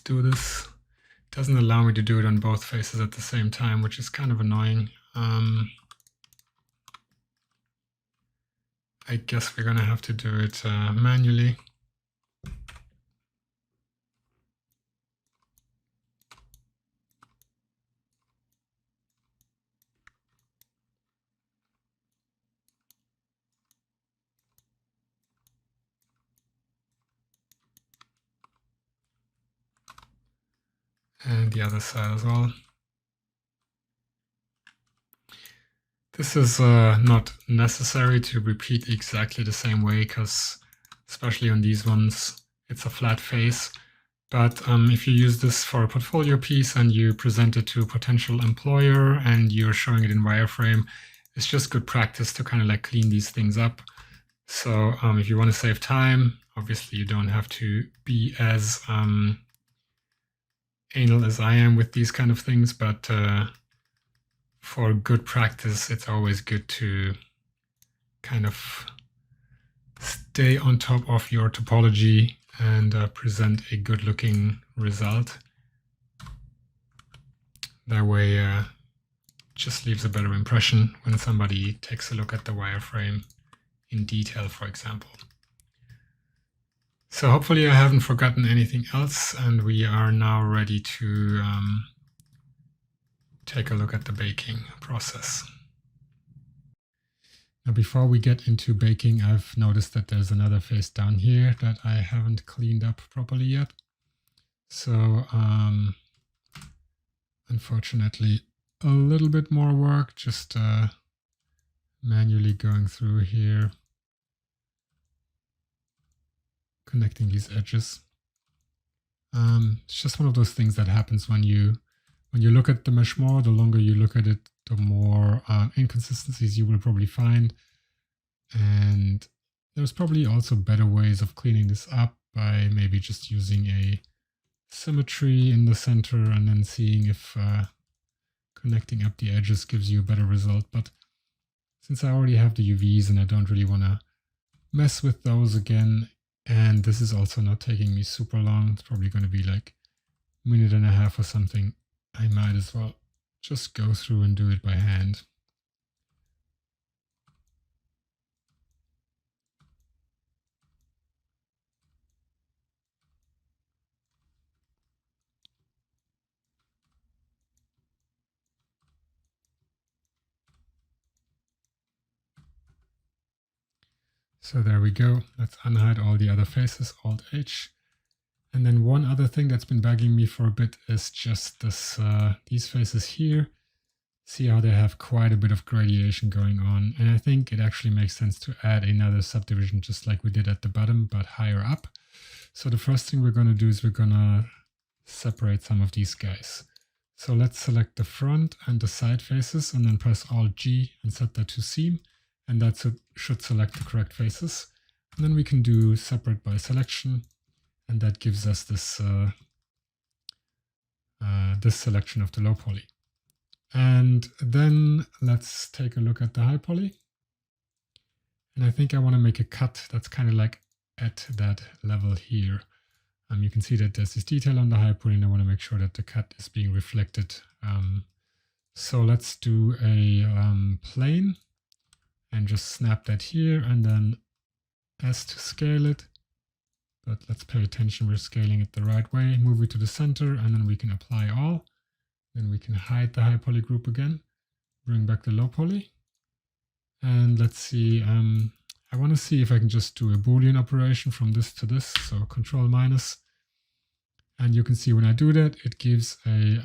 do this. It doesn't allow me to do it on both faces at the same time, which is kind of annoying. I guess we're gonna have to do it manually. And the other side as well. This is not necessary to repeat exactly the same way, because especially on these ones, it's a flat face. But if you use this for a portfolio piece and you present it to a potential employer and you're showing it in wireframe, it's just good practice to kind of like clean these things up. So if you want to save time, obviously you don't have to be as anal as I am with these kind of things, but for good practice, it's always good to kind of stay on top of your topology and present a good looking result. That way just leaves a better impression when somebody takes a look at the wireframe in detail, for example. So hopefully I haven't forgotten anything else, and we are now ready to take a look at the baking process. Now before we get into baking, I've noticed that there's another face down here that I haven't cleaned up properly yet. So unfortunately, a little bit more work, just manually going through here, connecting these edges. It's just one of those things that happens when you look at the mesh more. The longer you look at it, the more inconsistencies you will probably find. And there's probably also better ways of cleaning this up by maybe just using a symmetry in the center and then seeing if connecting up the edges gives you a better result. But since I already have the UVs and I don't really want to mess with those again, and this is also not taking me super long, it's probably going to be like a minute and a half or something, I might as well just go through and do it by hand. So there we go. Let's unhide all the other faces, Alt-H. And then one other thing that's been bugging me for a bit is just this, these faces here. See how they have quite a bit of gradation going on. And I think it actually makes sense to add another subdivision just like we did at the bottom, but higher up. So the first thing we're going to do is we're going to separate some of these guys. So let's select the front and the side faces and then press Alt-G and set that to seam. And that should select the correct faces. And then we can do separate by selection. And that gives us this, this selection of the low poly. And then let's take a look at the high poly. And I think I want to make a cut that's kind of like at that level here. You can see that there's this detail on the high poly, and I want to make sure that the cut is being reflected. So let's do a plane and just snap that here, and then S to scale it. But let's pay attention, we're scaling it the right way. Move it to the center, and then we can apply all. Then we can hide the high poly group again, bring back the low poly. And let's see, I want to see if I can just do a Boolean operation from this to this, so Control minus. And you can see when I do that, it gives a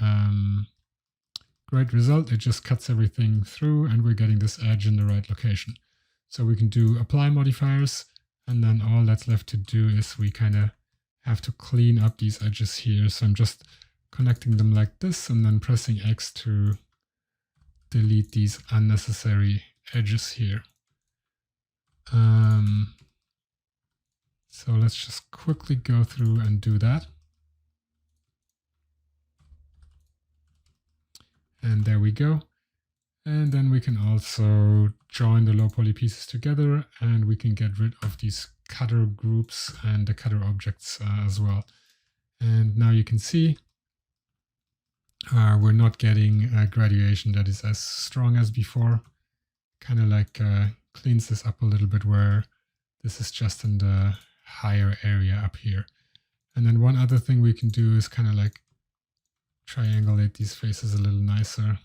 great result. It just cuts everything through, and we're getting this edge in the right location. So we can do apply modifiers, and then all that's left to do is we kind of have to clean up these edges here. So I'm just connecting them like this and then pressing X to delete these unnecessary edges here. So let's just quickly go through and do that. And there we go. And then we can also join the low poly pieces together, and we can get rid of these cutter groups and the cutter objects as well. And now you can see we're not getting a graduation that is as strong as before. Kind of like cleans this up a little bit, where this is just in the higher area up here. And then one other thing we can do is kind of like triangulate these faces a little nicer.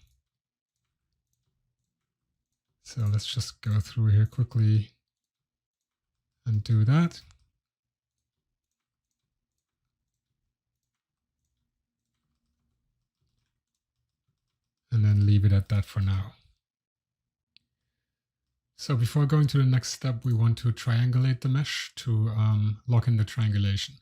So let's just go through here quickly and do that. And then leave it at that for now. So before going to the next step, we want to triangulate the mesh to lock in the triangulation.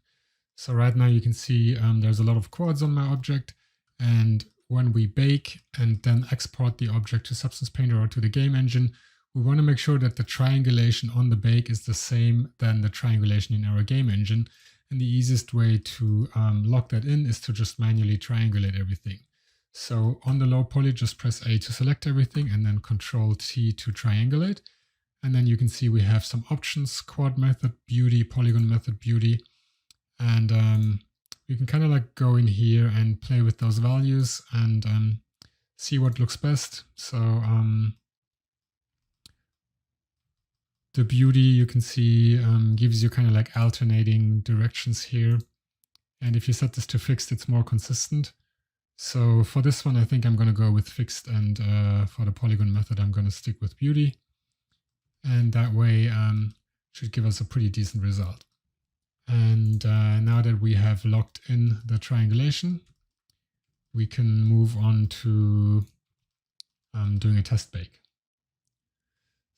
So right now you can see there's a lot of quads on my object, and when we bake and then export the object to Substance Painter or to the game engine, we want to make sure that the triangulation on the bake is the same than the triangulation in our game engine. And the easiest way to lock that in is to just manually triangulate everything. So on the low poly, just press A to select everything and then Control T to triangulate. And then you can see we have some options: quad method, beauty, polygon method, beauty. And you can kind of like go in here and play with those values and see what looks best. So the beauty, you can see, gives you kind of like alternating directions here. And if you set this to fixed, it's more consistent. So for this one, I think I'm going to go with fixed, and for the polygon method, I'm going to stick with beauty. And that way should give us a pretty decent result. And now that we have locked in the triangulation, we can move on to doing a test bake.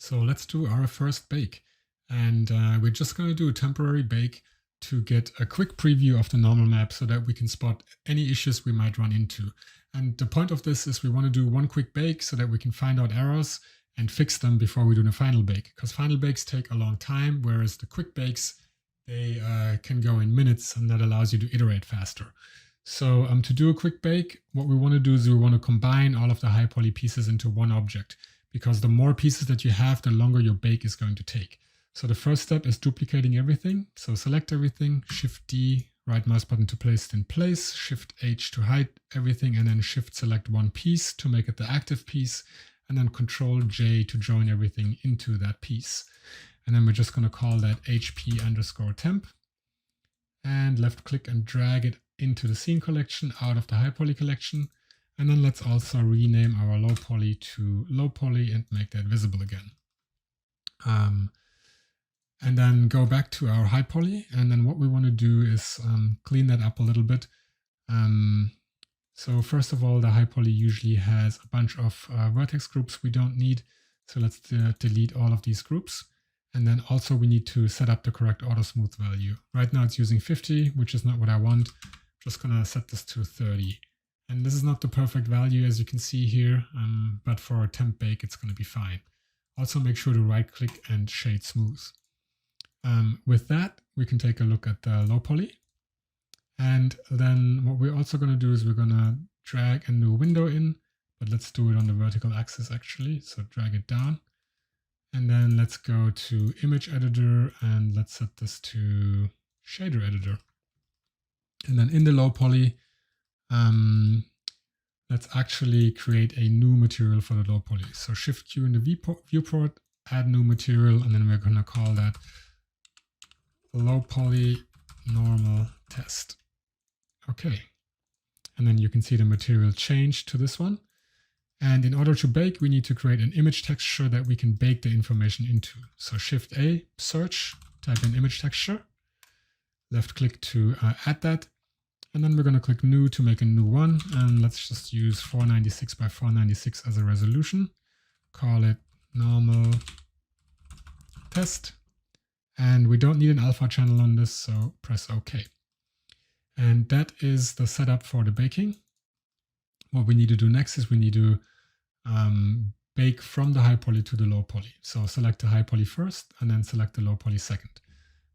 So let's do our first bake. And we're just going to do a temporary bake to get a quick preview of the normal map so that we can spot any issues we might run into. And the point of this is we want to do one quick bake so that we can find out errors and fix them before we do the final bake. Because final bakes take a long time, whereas the quick bakes, they can go in minutes, and that allows you to iterate faster. So to do a quick bake, what we want to do is we want to combine all of the high poly pieces into one object, because the more pieces that you have, the longer your bake is going to take. So the first step is duplicating everything. So select everything, Shift D, right mouse button to place it in place, Shift H to hide everything, and then Shift select one piece to make it the active piece, and then Control J to join everything into that piece. And then we're just going to call that HP_temp, and left click and drag it into the scene collection out of the high poly collection. And then let's also rename our low poly to low poly and make that visible again. And then go back to our high poly. And then what we want to do is clean that up a little bit. So first of all, the high poly usually has a bunch of vertex groups we don't need. So let's delete all of these groups. And then also we need to set up the correct auto smooth value. Right now it's using 50, which is not what I want. Just gonna set this to 30. And this is not the perfect value, as you can see here, but for a temp bake, it's gonna be fine. Also make sure to right click and shade smooth. With that, we can take a look at the low poly. And then what we're also gonna do is we're gonna drag a new window in, but let's do it on the vertical axis actually. So drag it down. And then let's go to image editor and let's set this to shader editor. And then in the low poly, let's actually create a new material for the low poly. So Shift Q in the viewport, add new material, and then we're going to call that low poly normal test. Okay. And then you can see the material change to this one. And in order to bake, we need to create an image texture that we can bake the information into. So Shift A, search, type in image texture, left click to add that. And then we're going to click new to make a new one. And let's just use 496 by 496 as a resolution. Call it normal test. And we don't need an alpha channel on this, so press OK. And that is the setup for the baking. What we need to do next is we need to bake from the high poly to the low poly. So select the high poly first and then select the low poly second.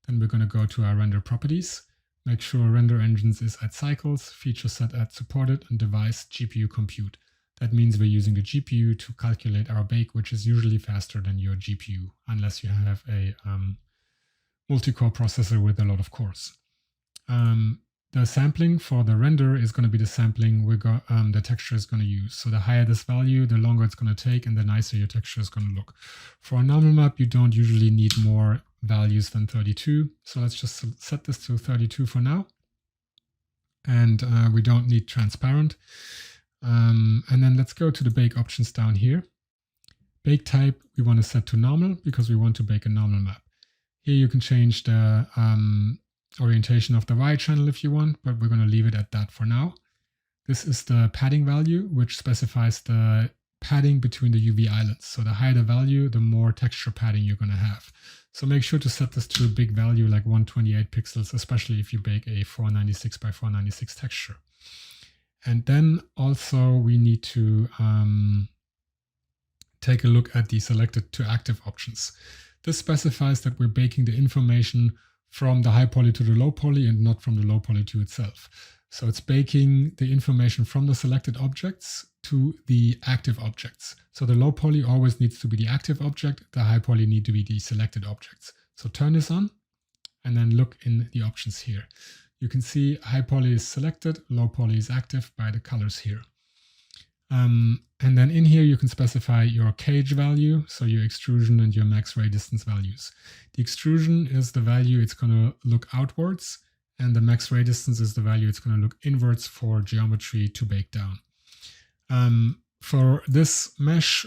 Then we're going to go to our render properties. Make sure render engines is at cycles, feature set at supported, and device GPU compute. That means we're using the GPU to calculate our bake, which is usually faster than your GPU, unless you have a multi-core processor with a lot of cores. The sampling for the render is going to be the sampling the texture is going to use. So the higher this value, the longer it's going to take, and the nicer your texture is going to look. For a normal map, you don't usually need more values than 32. So let's just set this to 32 for now. And we don't need transparent. And then let's go to the bake options down here. Bake type, we want to set to normal because we want to bake a normal map. Here you can change the orientation of the Y channel if you want, but we're going to leave it at that for now. This is the padding value, which specifies the padding between the UV islands. So the higher the value, the more texture padding you're going to have. So make sure to set this to a big value like 128 pixels, especially if you bake a 496 by 496 texture. And then also we need to take a look at the selected to active options. This specifies that we're baking the information from the high poly to the low poly and not from the low poly to itself. So it's baking the information from the selected objects to the active objects. So the low poly always needs to be the active object, the high poly need to be the selected objects. So turn this on and then look in the options here. You can see high poly is selected, low poly is active by the colors here. And then in here you can specify your cage value, so your extrusion and your max ray distance values. The extrusion is the value it's going to look outwards, and the max ray distance is the value it's going to look inwards for geometry to bake down. For this mesh,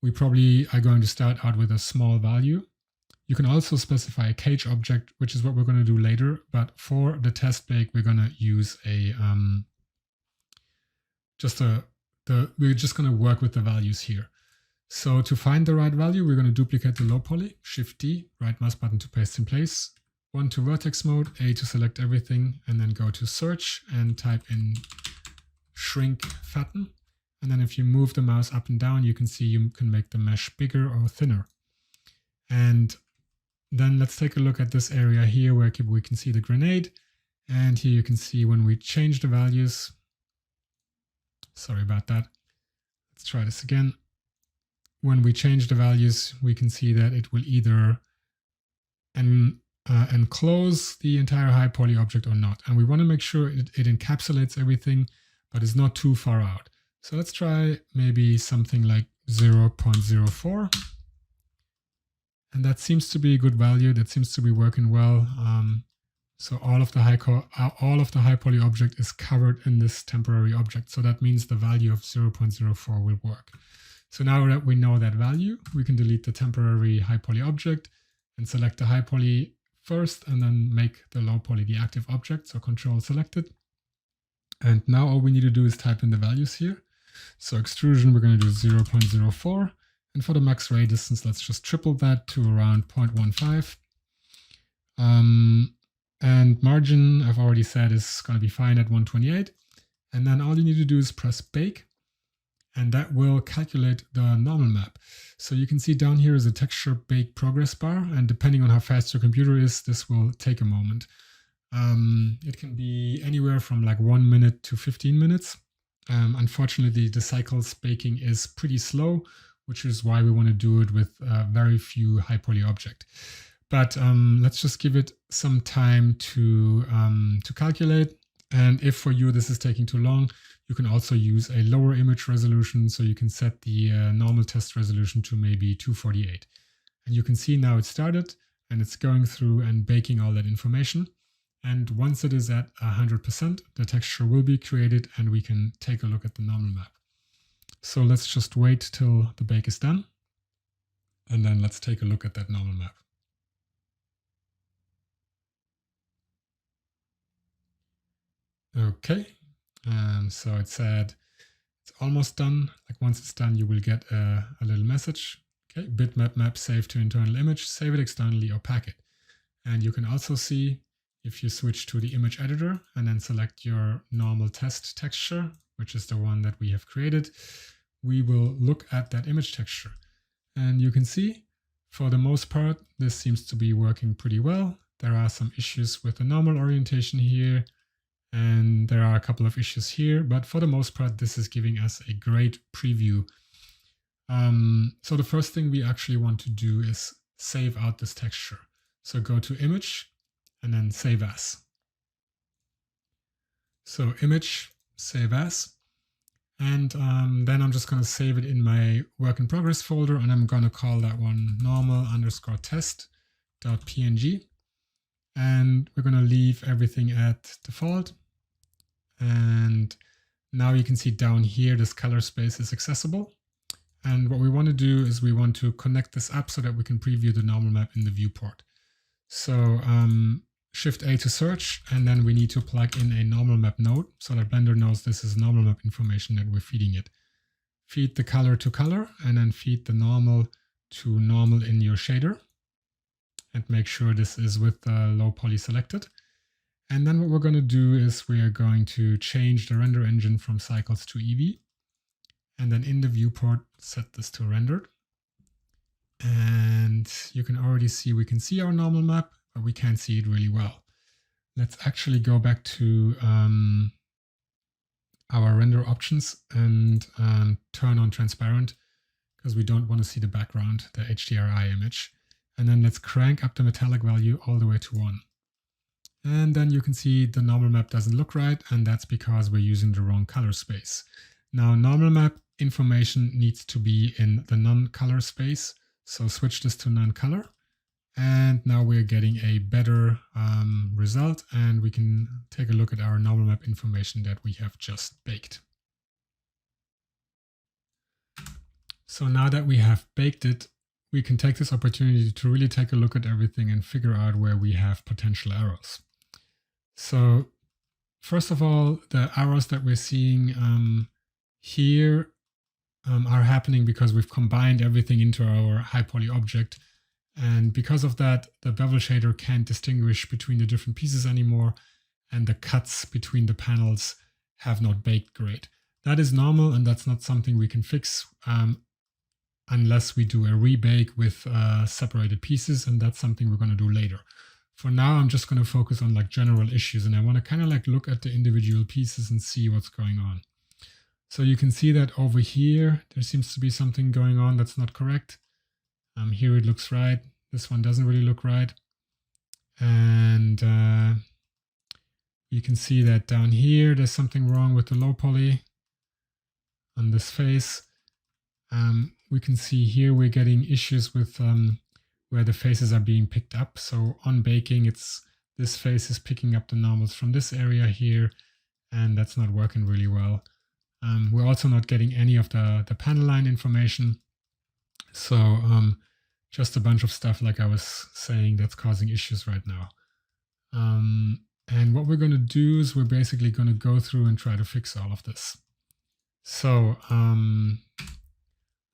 we probably are going to start out with a small value. You can also specify a cage object, which is what we're going to do later, but for the test bake, we're going to use a we're just going to work with the values here. So to find the right value, we're going to duplicate the low poly, Shift D, right mouse button to paste in place, 1 to vertex mode, A to select everything, and then go to search and type in shrink fatten. And then if you move the mouse up and down, you can see you can make the mesh bigger or thinner. And then let's take a look at this area here where we can see the grenade. And here you can see when we change the values. Sorry about that. Let's try this again. When we change the values, we can see that it will either enclose the entire high poly object or not. And we want to make sure it encapsulates everything, but it's not too far out. So let's try maybe something like 0.04. And that seems to be a good value. That seems to be working well. So all of the high poly object is covered in this temporary object. So that means the value of 0.04 will work. So now that we know that value, we can delete the temporary high poly object and select the high poly first and then make the low poly the active object. So Control selected. And now all we need to do is type in the values here. So extrusion, we're going to do 0.04. And for the max ray distance, let's just triple that to around 0.15. And margin, I've already said, is going to be fine at 128. And then all you need to do is press bake, and that will calculate the normal map. So you can see down here is a texture bake progress bar, and depending on how fast your computer is, this will take a moment. It can be anywhere from like 1 minute to 15 minutes. Unfortunately, the cycles baking is pretty slow, which is why we want to do it with very few high poly object. But let's just give it some time to calculate. And if for you this is taking too long, you can also use a lower image resolution. So you can set the normal test resolution to maybe 248. And you can see now it started and it's going through and baking all that information. And once it is at 100%, the texture will be created and we can take a look at the normal map. So let's just wait till the bake is done. And then let's take a look at that normal map. Okay, so it said it's almost done. Like once it's done, you will get a little message. Okay, bitmap map saved to internal image, save it externally or pack it. And you can also see if you switch to the image editor and then select your normal test texture, which is the one that we have created, we will look at that image texture. And you can see for the most part, this seems to be working pretty well. There are some issues with the normal orientation here. And there are a couple of issues here, but for the most part, this is giving us a great preview. So the first thing we actually want to do is save out this texture. So go to Image and then Save As. So Image, Save As. And then I'm just going to save it in my work in progress folder, and I'm going to call that one normal_test.png. And we're going to leave everything at default. And now you can see down here, this color space is accessible. And what we want to do is we want to connect this up so that we can preview the normal map in the viewport. So Shift A to search, and then we need to plug in a normal map node so that Blender knows this is normal map information that we're feeding it. Feed the color to color, and then feed the normal to normal in your shader. And make sure this is with the low poly selected. And then what we're going to do is we are going to change the render engine from cycles to EV. And then in the viewport, set this to rendered. And you can already see, we can see our normal map, but we can't see it really well. Let's actually go back to our render options and turn on transparent, because we don't want to see the background, the HDRI image. And then let's crank up the metallic value all the way to 1. And then you can see the normal map doesn't look right, and that's because we're using the wrong color space. Now, normal map information needs to be in the non-color space. So switch this to non-color. And now we're getting a better result, and we can take a look at our normal map information that we have just baked. So now that we have baked it, we can take this opportunity to really take a look at everything and figure out where we have potential errors. So first of all, the errors that we're seeing here are happening because we've combined everything into our high poly object. And because of that, the bevel shader can't distinguish between the different pieces anymore, and the cuts between the panels have not baked great. That is normal, and that's not something we can fix unless we do a rebake with separated pieces, and that's something we're going to do later. For now, I'm just going to focus on like general issues, and I want to kind of like look at the individual pieces and see what's going on. So you can see that over here, there seems to be something going on that's not correct. Here it looks right. This one doesn't really look right. And you can see that down here, there's something wrong with the low poly on this face. We can see here we're getting issues with where the faces are being picked up. So on baking, this face is picking up the normals from this area here, and that's not working really well. We're also not getting any of the panel line information. So just a bunch of stuff, like I was saying, that's causing issues right now. And what we're going to do is we're basically going to go through and try to fix all of this. So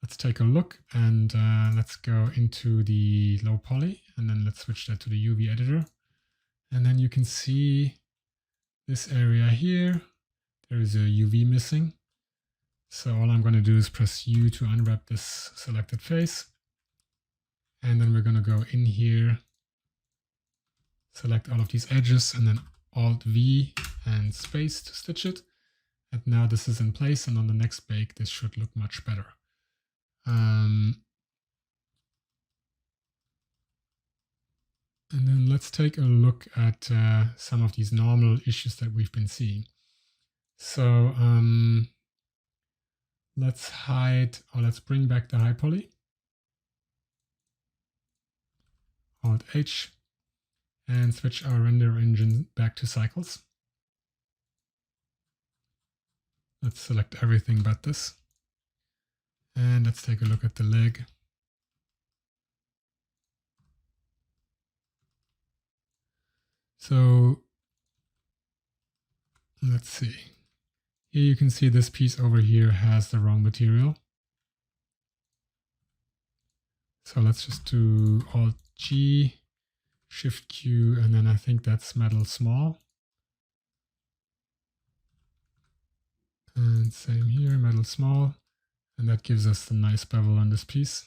let's take a look, and let's go into the low poly, and then let's switch that to the UV editor. And then you can see this area here, there is a UV missing. So all I'm going to do is press U to unwrap this selected face. And then we're going to go in here, select all of these edges, and then Alt V and space to stitch it. And now this is in place, and on the next bake, this should look much better. And then let's take a look at some of these normal issues that we've been seeing. So let's hide, or let's bring back the high poly. Alt H, and switch our render engine back to cycles. Let's select everything but this. And let's take a look at the leg. So let's see. Here you can see this piece over here has the wrong material. So let's just do Alt G, Shift Q, and then I think that's metal small. And same here, metal small. And that gives us the nice bevel on this piece.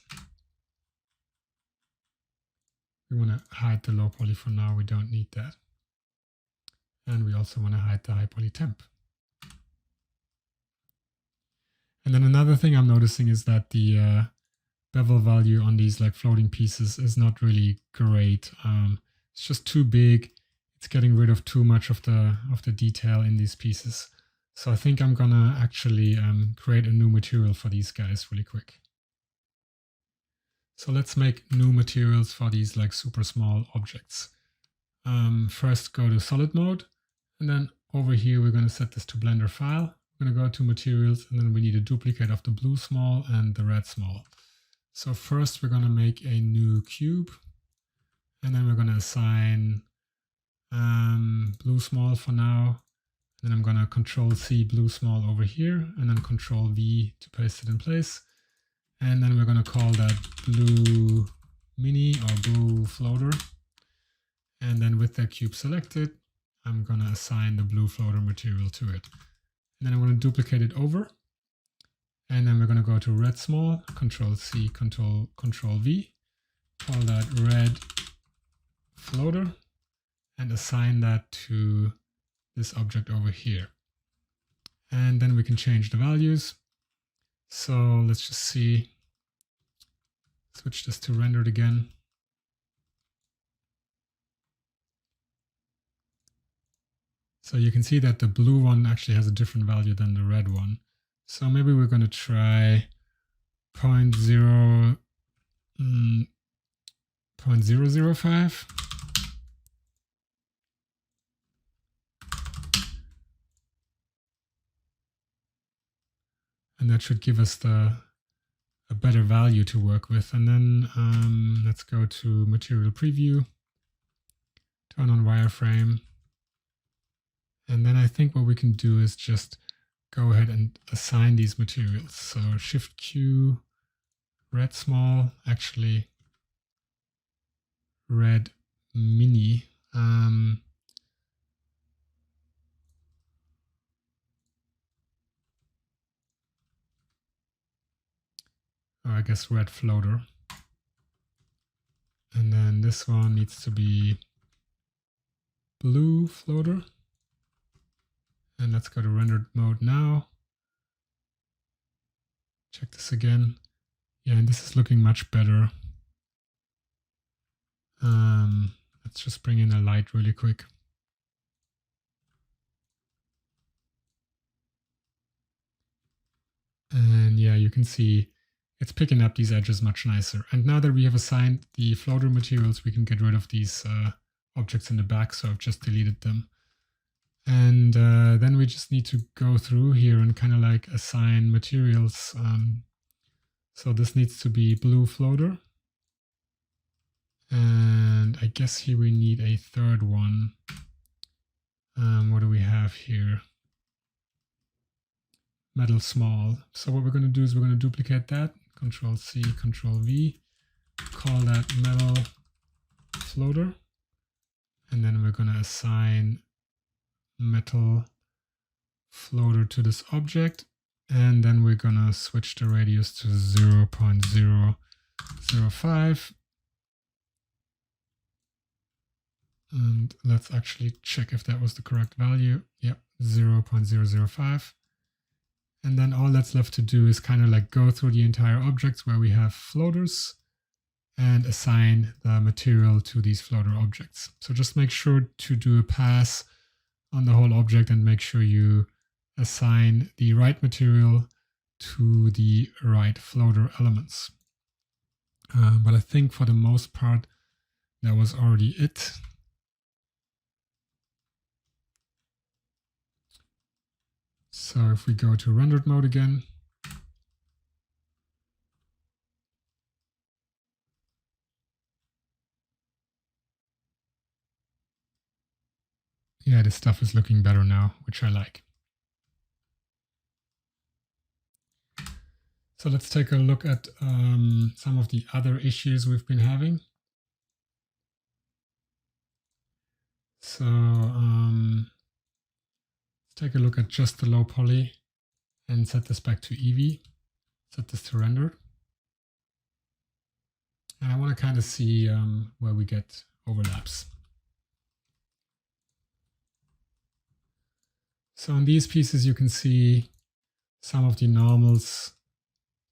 We want to hide the low poly for now, we don't need that. And we also want to hide the high poly temp. And then another thing I'm noticing is that the bevel value on these like floating pieces is not really great. It's just too big. It's getting rid of too much of the detail in these pieces. So I think I'm gonna actually create a new material for these guys really quick. So let's make new materials for these like super small objects. First go to solid mode, and then over here we're gonna set this to Blender file. We're gonna go to materials, and then we need a duplicate of the blue small and the red small. So first we're going to make a new cube, and then we're going to assign blue small for now. And then I'm going to Control C blue small over here, and then Control V to paste it in place. And then we're going to call that blue mini or blue floater. And then with that cube selected, I'm going to assign the blue floater material to it. And then I'm going to duplicate it over. And then we're going to go to red small, Control C, Control V, call that red floater, and assign that to this object over here. And then we can change the values. So let's just see, switch this to rendered again. So you can see that the blue one actually has a different value than the red one. So maybe we're going to try 0.005. And that should give us a better value to work with. And then let's go to material preview, turn on wireframe. And then I think what we can do is just go ahead and assign these materials. So Shift Q, red small, actually red mini. Or I guess red floater. And then this one needs to be blue floater. And let's go to rendered mode now. Check this again. Yeah, and this is looking much better. Let's just bring in a light really quick. And yeah, you can see it's picking up these edges much nicer. And now that we have assigned the floater materials, we can get rid of these objects in the back. So I've just deleted them. And then we just need to go through here and kind of like assign materials. So this needs to be blue floater. And I guess here we need a third one. What do we have here? Metal small. So what we're going to do is we're going to duplicate that. Control C, Control V. Call that metal floater. And then we're going to assign metal floater to this object. And then we're going to switch the radius to 0.005. And let's actually check if that was the correct value. Yep, 0.005. And then all that's left to do is kind of like go through the entire objects where we have floaters and assign the material to these floater objects. So just make sure to do a pass on the whole object and make sure you assign the right material to the right floater elements. But I think for the most part, that was already it. So if we go to rendered mode again, yeah, this stuff is looking better now, which I like. So let's take a look at some of the other issues we've been having. So let's take a look at just the low poly and set this back to Eevee. Set this to render. And I want to kind of see where we get overlaps. So on these pieces, you can see some of the normals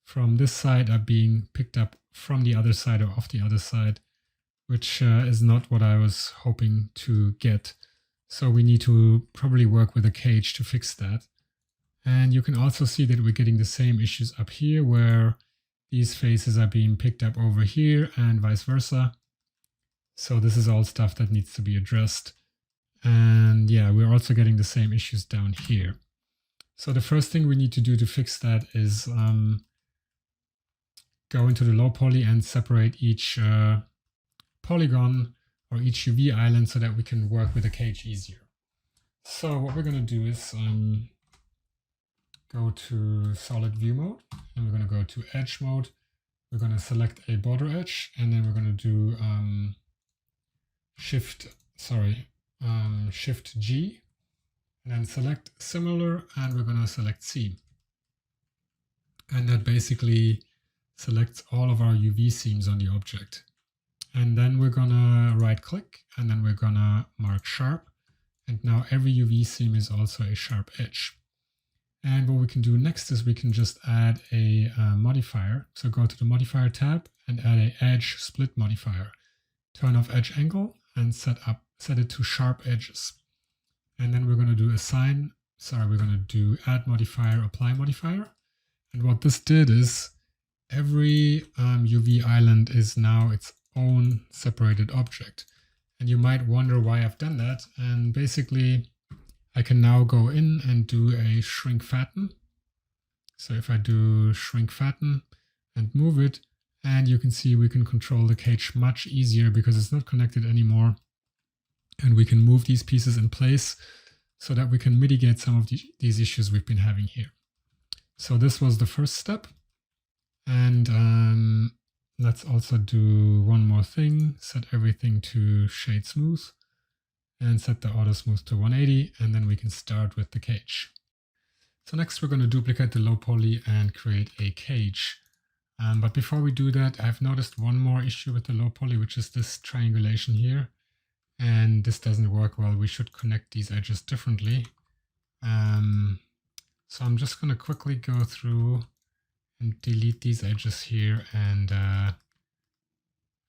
from this side are being picked up from the other side or off the other side, which is not what I was hoping to get. So we need to probably work with a cage to fix that. And you can also see that we're getting the same issues up here where these faces are being picked up over here and vice versa. So this is all stuff that needs to be addressed. And yeah, we're also getting the same issues down here. So the first thing we need to do to fix that is go into the low poly and separate each polygon or each UV island so that we can work with the cage easier. So what we're going to do is go to solid view mode, and we're going to go to edge mode. We're going to select a border edge, and then we're going to do Shift G, and then select similar, and we're going to select C. And that basically selects all of our UV seams on the object. And then we're gonna right click and then we're gonna mark sharp. And now every UV seam is also a sharp edge. And what we can do next is we can just add a modifier. So go to the modifier tab and add a edge split modifier. Turn off edge angle and set it to sharp edges. And then we're going to do we're going to do add modifier, apply modifier. And what this did is every UV island is now its own separated object. And you might wonder why I've done that. And basically, I can now go in and do a shrink fatten. So if I do shrink fatten and move it, and you can see we can control the cage much easier because it's not connected anymore. And we can move these pieces in place so that we can mitigate some of these issues we've been having here. So this was the first step. And let's also do one more thing, set everything to shade smooth and set the auto smooth to 180, and then we can start with the cage. So next we're going to duplicate the low poly and create a cage. But before we do that, I've noticed one more issue with the low poly, which is this triangulation here. And this doesn't work well. We should connect these edges differently. So I'm just going to quickly go through and delete these edges here and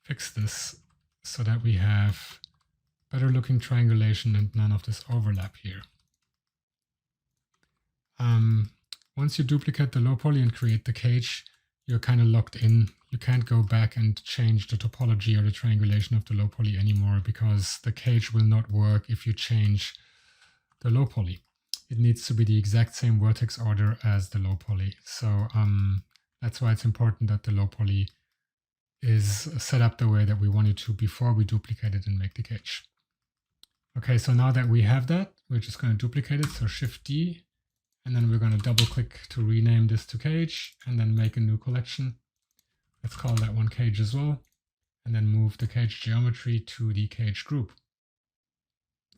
fix this so that we have better looking triangulation and none of this overlap here. Once you duplicate the low poly and create the cage, you're kind of locked in. You can't go back and change the topology or the triangulation of the low poly anymore because the cage will not work if you change the low poly. It needs to be the exact same vertex order as the low poly. So that's why it's important that the low poly is set up the way that we want it to before we duplicate it and make the cage. Okay, so now that we have that, we're just going to duplicate it. So Shift D, and then we're going to double click to rename this to cage and then make a new collection. Let's call that one cage as well. And then move the cage geometry to the cage group.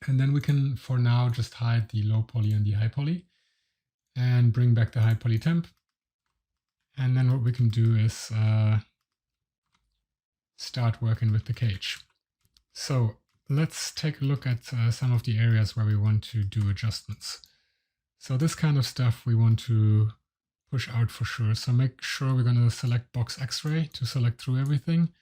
And then we can, for now, just hide the low poly and the high poly and bring back the high poly temp. And then what we can do is start working with the cage. So let's take a look at some of the areas where we want to do adjustments. So this kind of stuff we want to push out for sure. So make sure we're going to select box X-ray to select through everything.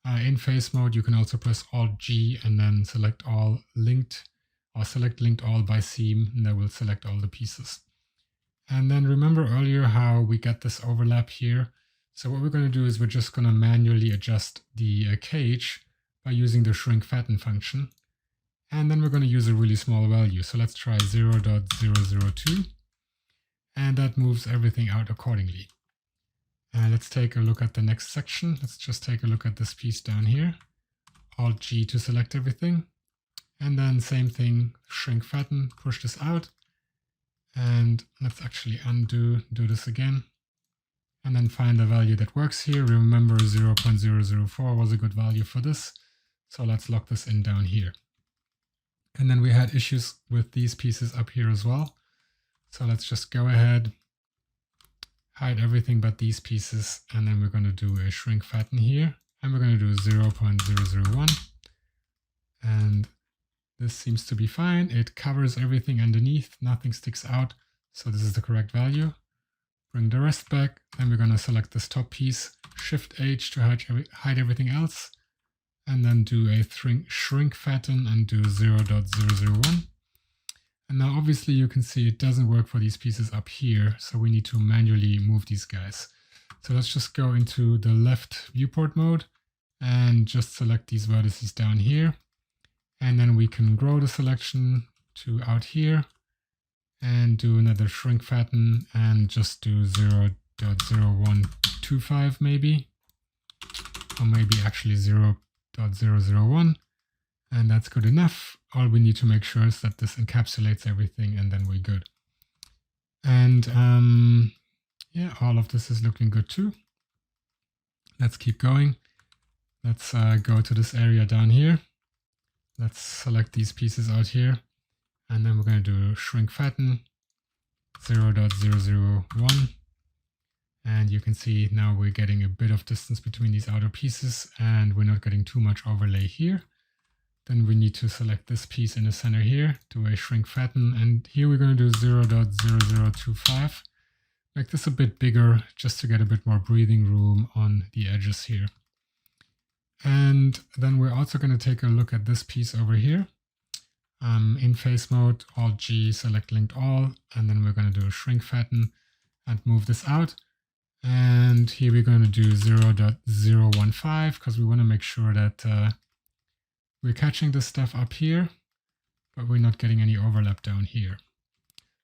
In face mode, you can also press Alt G and then select all linked, or select linked all by seam, and that will select all the pieces. And then remember earlier how we get this overlap here. So what we're going to do is we're just going to manually adjust the cage by using the shrink fatten function. And then we're going to use a really small value. So let's try 0.002. And that moves everything out accordingly. Let's take a look at the next section. Let's just take a look at this piece down here. Alt G to select everything. And then same thing, shrink fatten, push this out. And let's actually do this again. And then find the value that works here. Remember 0.004 was a good value for this. So let's lock this in down here. And then we had issues with these pieces up here as well. So let's just go ahead, hide everything but these pieces, and then we're going to do a shrink fatten here. And we're going to do 0.001. And this seems to be fine. It covers everything underneath, nothing sticks out. So this is the correct value. Bring the rest back. Then we're going to select this top piece, Shift H to hide everything else. And then do a shrink fatten and do 0.001. And now obviously you can see it doesn't work for these pieces up here. So we need to manually move these guys. So let's just go into the left viewport mode and just select these vertices down here. And then we can grow the selection to out here and do another shrink fatten and just do 0.0125 maybe, or maybe actually 0.001. And that's good enough. All we need to make sure is that this encapsulates everything and then we're good. And yeah, all of this is looking good too. Let's keep going. Let's go to this area down here. Let's select these pieces out here. And then we're going to do shrink fatten 0.001. And you can see now we're getting a bit of distance between these outer pieces and we're not getting too much overlay here. Then we need to select this piece in the center here, do a shrink fatten, and here we're going to do 0.0025. Make this a bit bigger just to get a bit more breathing room on the edges here. And then we're also going to take a look at this piece over here. In face mode, Alt G, select linked all, and then we're going to do a shrink fatten and move this out. And here we're going to do 0.015 because we want to make sure that we're catching this stuff up here, but we're not getting any overlap down here.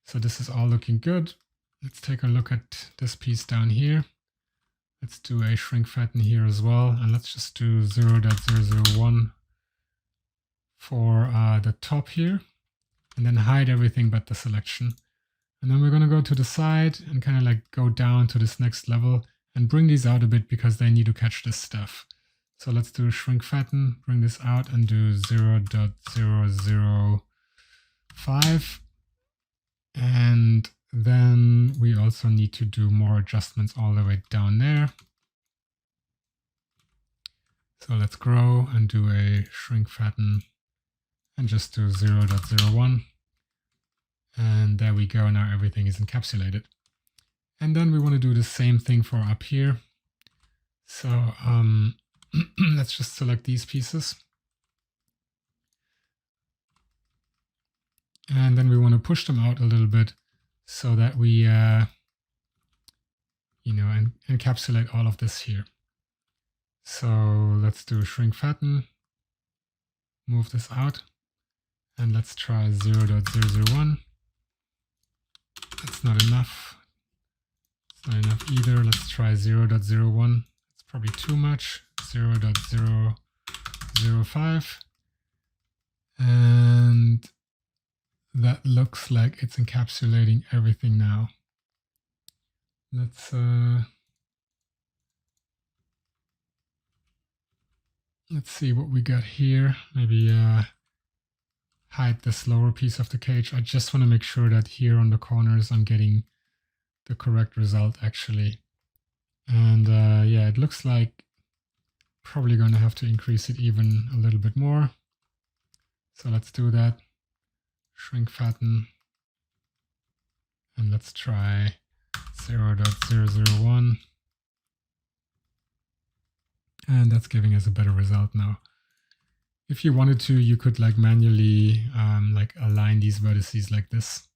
So this is all looking good. Let's take a look at this piece down here. Let's do a shrink fatten here as well. And let's just do 0.001 for the top here. And then hide everything but the selection. And then we're going to go to the side and kind of like go down to this next level and bring these out a bit because they need to catch this stuff. So let's do a shrink fatten, bring this out and do 0.005. And then we also need to do more adjustments all the way down there. So let's grow and do a shrink fatten and just do 0.01. And there we go. Now everything is encapsulated. And then we want to do the same thing for up here. So let's just select these pieces. And then we want to push them out a little bit so that we, encapsulate all of this here. So let's do shrink fatten, move this out, and let's try 0.001. That's not enough. It's not enough either. Let's try 0.01. It's probably too much. 0.005. And that looks like it's encapsulating everything now. Let's see what we got here. Maybe hide this lower piece of the cage. I just want to make sure that here on the corners I'm getting the correct result actually. And yeah, it looks like probably going to have to increase it even a little bit more. So let's do that. Shrink fatten. And let's try 0.001. And that's giving us a better result now. If you wanted to, you could like manually align these vertices like this.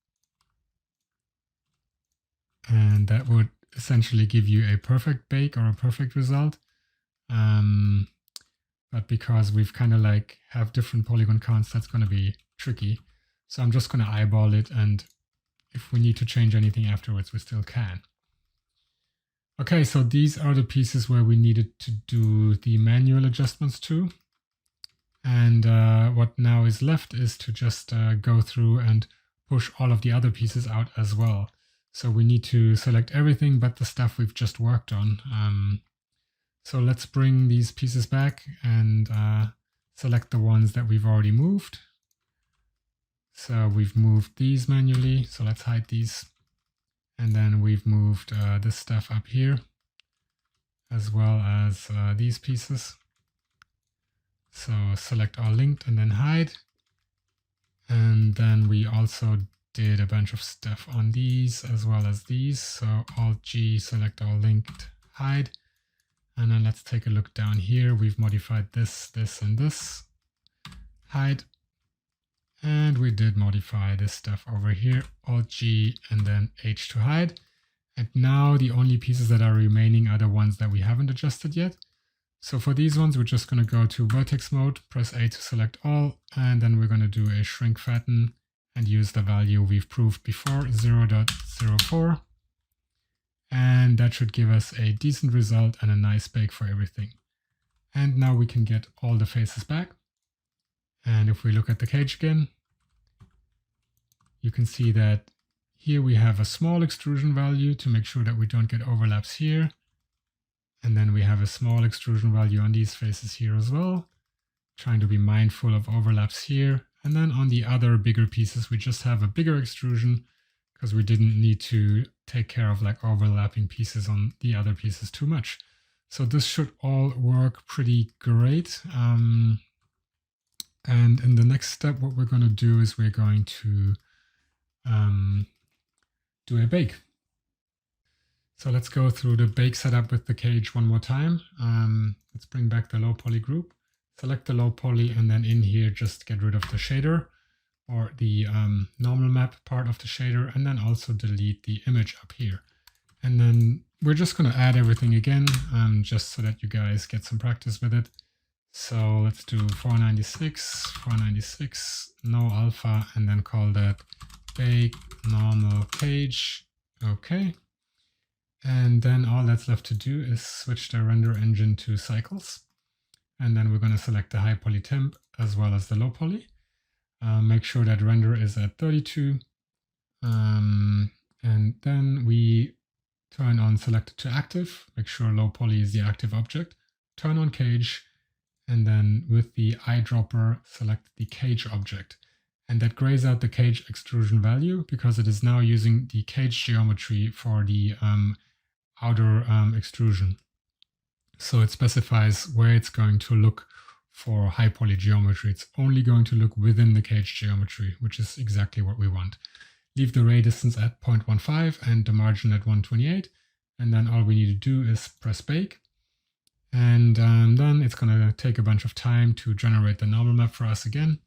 And that would essentially give you a perfect bake or a perfect result. But because we've kind of like have different polygon counts, that's going to be tricky. So I'm just going to eyeball it, and if we need to change anything afterwards, we still can. Okay, so these are the pieces where we needed to do the manual adjustments to. And what now is left is to just go through and push all of the other pieces out as well. So we need to select everything but the stuff we've just worked on. So let's bring these pieces back and select the ones that we've already moved. So we've moved these manually, so let's hide these. And then we've moved this stuff up here, as well as these pieces. So select all linked and then hide. And then we also did a bunch of stuff on these as well as these. So Alt G, select all linked, hide. And then let's take a look down here. We've modified this, this, and this. Hide. And we did modify this stuff over here. Alt G and then H to hide. And now the only pieces that are remaining are the ones that we haven't adjusted yet. So for these ones, we're just going to go to vertex mode, press A to select all, and then we're going to do a shrink fatten and use the value we've proved before, 0.04. And that should give us a decent result and a nice bake for everything. And now we can get all the faces back. And if we look at the cage again, you can see that here we have a small extrusion value to make sure that we don't get overlaps here. And then we have a small extrusion value on these faces here as well, trying to be mindful of overlaps here. And then on the other bigger pieces, we just have a bigger extrusion because we didn't need to take care of like overlapping pieces on the other pieces too much. So this should all work pretty great. And in the next step, what we're going to do is we're going to do a bake. So let's go through the bake setup with the cage one more time. Let's bring back the low poly group, select the low poly, and then in here just get rid of the shader or the normal map part of the shader, and then also delete the image up here. And then we're just going to add everything again, just so that you guys get some practice with it. So let's do 496, 496, no alpha, and then call that bake normal cage. Okay. And then all that's left to do is switch the render engine to cycles. And then we're going to select the high poly temp as well as the low poly. Make sure that render is at 32. And then we turn on selected to active. Make sure low poly is the active object. Turn on cage. And then with the eyedropper, select the cage object. And that grays out the cage extrusion value because it is now using the cage geometry for the outer extrusion. So it specifies where it's going to look for high poly geometry. It's only going to look within the cage geometry, which is exactly what we want. Leave the ray distance at 0.15 and the margin at 128. And then all we need to do is press bake. And then it's going to take a bunch of time to generate the normal map for us again.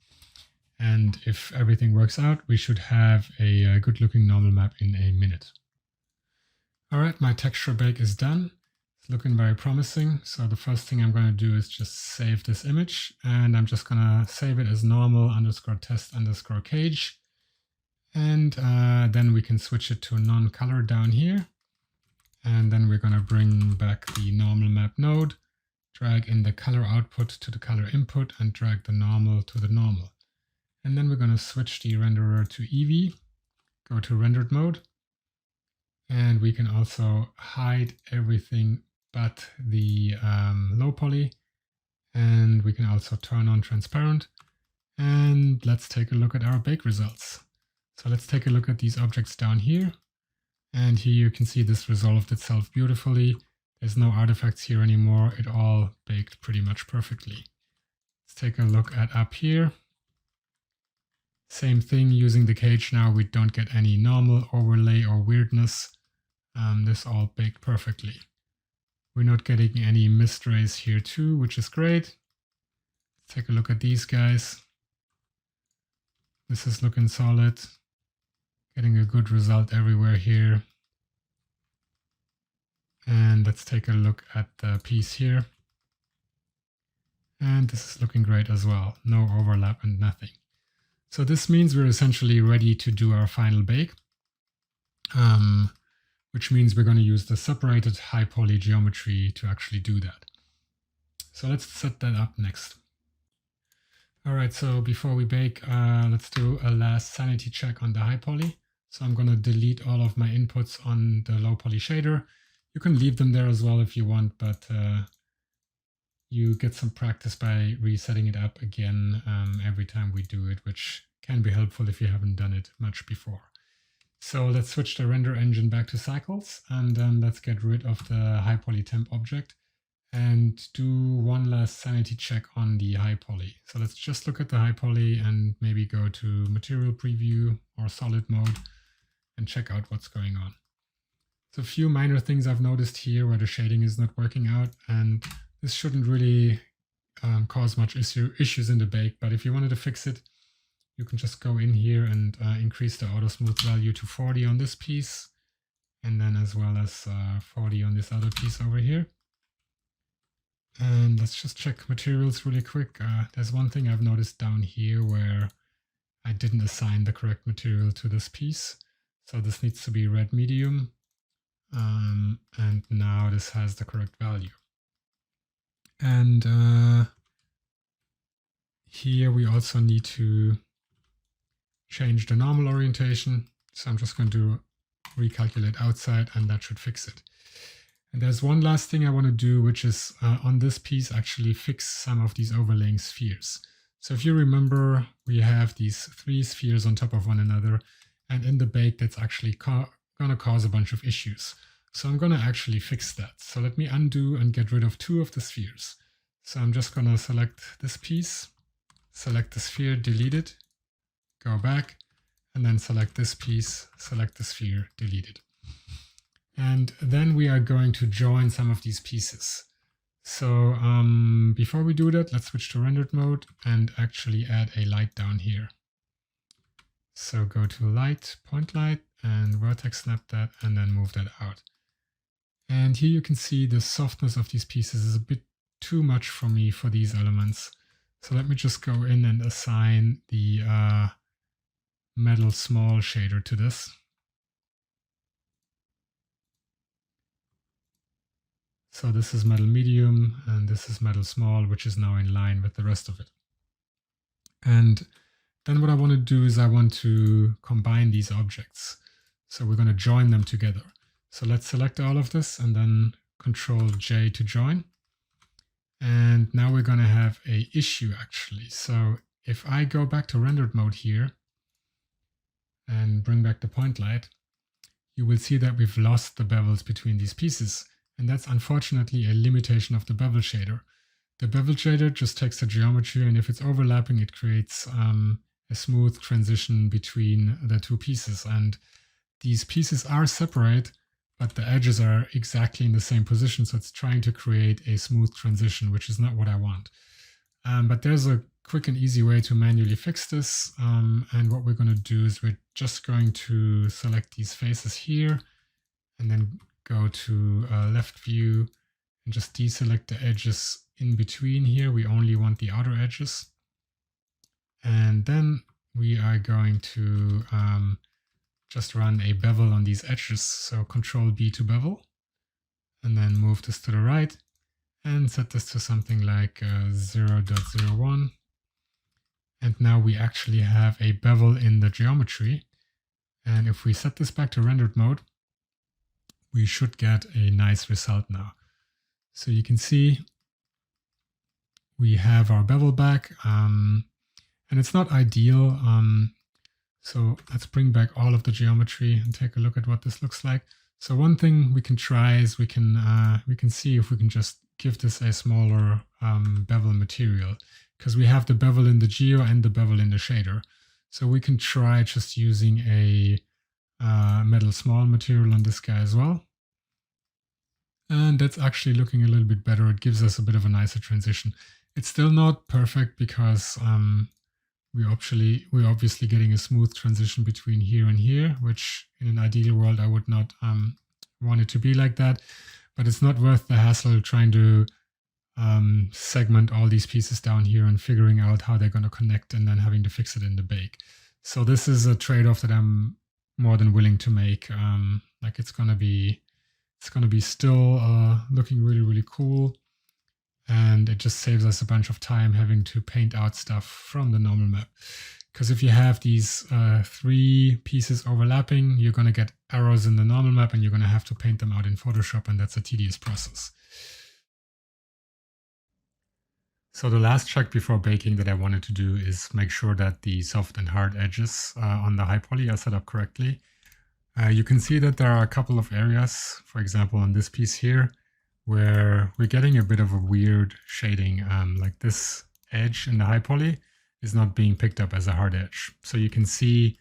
And if everything works out, we should have a good looking normal map in a minute. All right, my texture bake is done. It's looking very promising. So the first thing I'm going to do is just save this image, and I'm just going to save it as normal _ test _ cage. And then we can switch it to non-color down here. And then we're going to bring back the normal map node, drag in the color output to the color input, and drag the normal to the normal. And then we're going to switch the renderer to Eevee, go to rendered mode. And we can also hide everything but the low poly. And we can also turn on transparent. And let's take a look at our bake results. So let's take a look at these objects down here. And here you can see this resolved itself beautifully. There's no artifacts here anymore. It all baked pretty much perfectly. Let's take a look at up here. Same thing, using the cage now, we don't get any normal overlay or weirdness. This all baked perfectly. We're not getting any mist rays here too, which is great. Let's take a look at these guys. This is looking solid. Getting a good result everywhere here. And let's take a look at the piece here. And this is looking great as well. No overlap and nothing. So this means we're essentially ready to do our final bake, which means we're going to use the separated high poly geometry to actually do that. So let's set that up next. All right, so before we bake, let's do a last sanity check on the high poly. So I'm going to delete all of my inputs on the low poly shader. You can leave them there as well if you want, but you get some practice by resetting it up again every time we do it, which can be helpful if you haven't done it much before. So let's switch the render engine back to cycles, and then let's get rid of the high poly temp object and do one last sanity check on the high poly. So let's just look at the high poly and maybe go to material preview or solid mode and check out what's going on. So a few minor things I've noticed here where the shading is not working out, and this shouldn't really cause much issues in the bake, but if you wanted to fix it, you can just go in here and increase the auto smooth value to 40 on this piece, and then as well as 40 on this other piece over here. And let's just check materials really quick. There's one thing I've noticed down here where I didn't assign the correct material to this piece. So this needs to be red medium. And now this has the correct value. And here we also need to change the normal orientation. So I'm just going to recalculate outside, and that should fix it. And there's one last thing I want to do, which is on this piece actually fix some of these overlaying spheres. So if you remember, we have these 3 spheres on top of one another, And in the bake, that's actually going to cause a bunch of issues. So I'm going to actually fix that. So let me undo and get rid of 2 of the spheres. So I'm just going to select this piece, select the sphere, delete it, go back, and then select this piece, select the sphere, delete it. And then we are going to join some of these pieces. So before we do that, let's switch to rendered mode and actually add a light down here. So go to light, point light, and vertex snap that, and then move that out. And here you can see the softness of these pieces is a bit too much for me for these elements. So let me just go in and assign the metal small shader to this. So this is metal medium and this is metal small, which is now in line with the rest of it. And then what I want to do is I want to combine these objects. So we're going to join them together. So let's select all of this and then Control J to join. And now we're going to have an issue actually. So if I go back to rendered mode here and bring back the point light, you will see that we've lost the bevels between these pieces. And that's unfortunately a limitation of the bevel shader. The bevel shader just takes the geometry, and if it's overlapping, it creates a smooth transition between the 2 pieces. And these pieces are separate, but the edges are exactly in the same position. So it's trying to create a smooth transition, which is not what I want. But there's a quick and easy way to manually fix this. And what we're going to do is we're just going to select these faces here and then go to left view and just deselect the edges in between here. We only want the outer edges. And then we are going to just run a bevel on these edges. So Control B to bevel, and then move this to the right and set this to something like 0.01. And now we actually have a bevel in the geometry. And if we set this back to rendered mode, we should get a nice result now. So you can see we have our bevel back, and it's not ideal. So let's bring back all of the geometry and take a look at what this looks like. So one thing we can try is we can see if we can just give this a smaller bevel material, because we have the bevel in the geo and the bevel in the shader. So we can try just using a metal small material on this guy as well. And that's actually looking a little bit better. It gives us a bit of a nicer transition. It's still not perfect because we're obviously getting a smooth transition between here and here, which in an ideal world I would not want it to be like that. But it's not worth the hassle trying to segment all these pieces down here and figuring out how they're going to connect and then having to fix it in the bake. So this is a trade-off that I'm more than willing to make. Like it's going to be still looking really, really cool. And it just saves us a bunch of time having to paint out stuff from the normal map. Because if you have these 3 pieces overlapping, you're going to get errors in the normal map and you're going to have to paint them out in Photoshop, and that's a tedious process. So the last check before baking that I wanted to do is make sure that the soft and hard edges on the high poly are set up correctly. You can see that there are a couple of areas, for example, on this piece here, where we're getting a bit of a weird shading, like this edge in the high poly is not being picked up as a hard edge. So you can see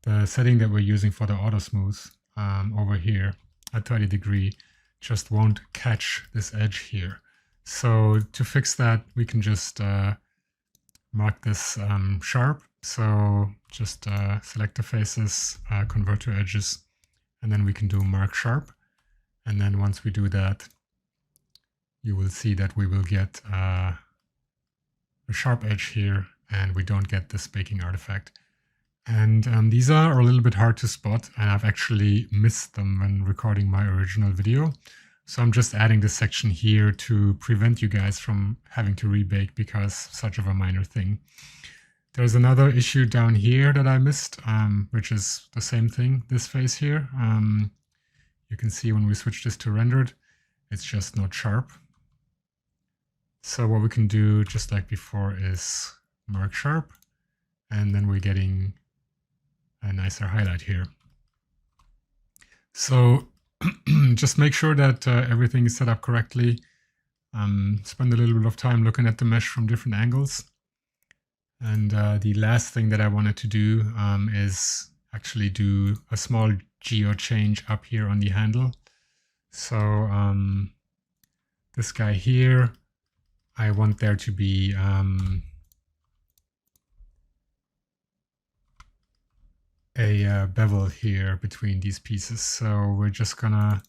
the setting that we're using for the auto smooth over here at 30° just won't catch this edge here. So to fix that, we can just mark this sharp. So just select the faces, convert to edges, and then we can do mark sharp. And then once we do that, you will see that we will get a sharp edge here, and we don't get this baking artifact. And these are a little bit hard to spot, and I've actually missed them when recording my original video. So I'm just adding this section here to prevent you guys from having to rebake because such of a minor thing. There's another issue down here that I missed, which is the same thing, this face here. You can see when we switch this to rendered, it's just not sharp. So what we can do, just like before, is mark sharp, and then we're getting a nicer highlight here. So just make sure that everything is set up correctly. Spend a little bit of time looking at the mesh from different angles. And the last thing that I wanted to do is actually do a small geo change up here on the handle. So this guy here, I want there to be a bevel here between these pieces. So we're just gonna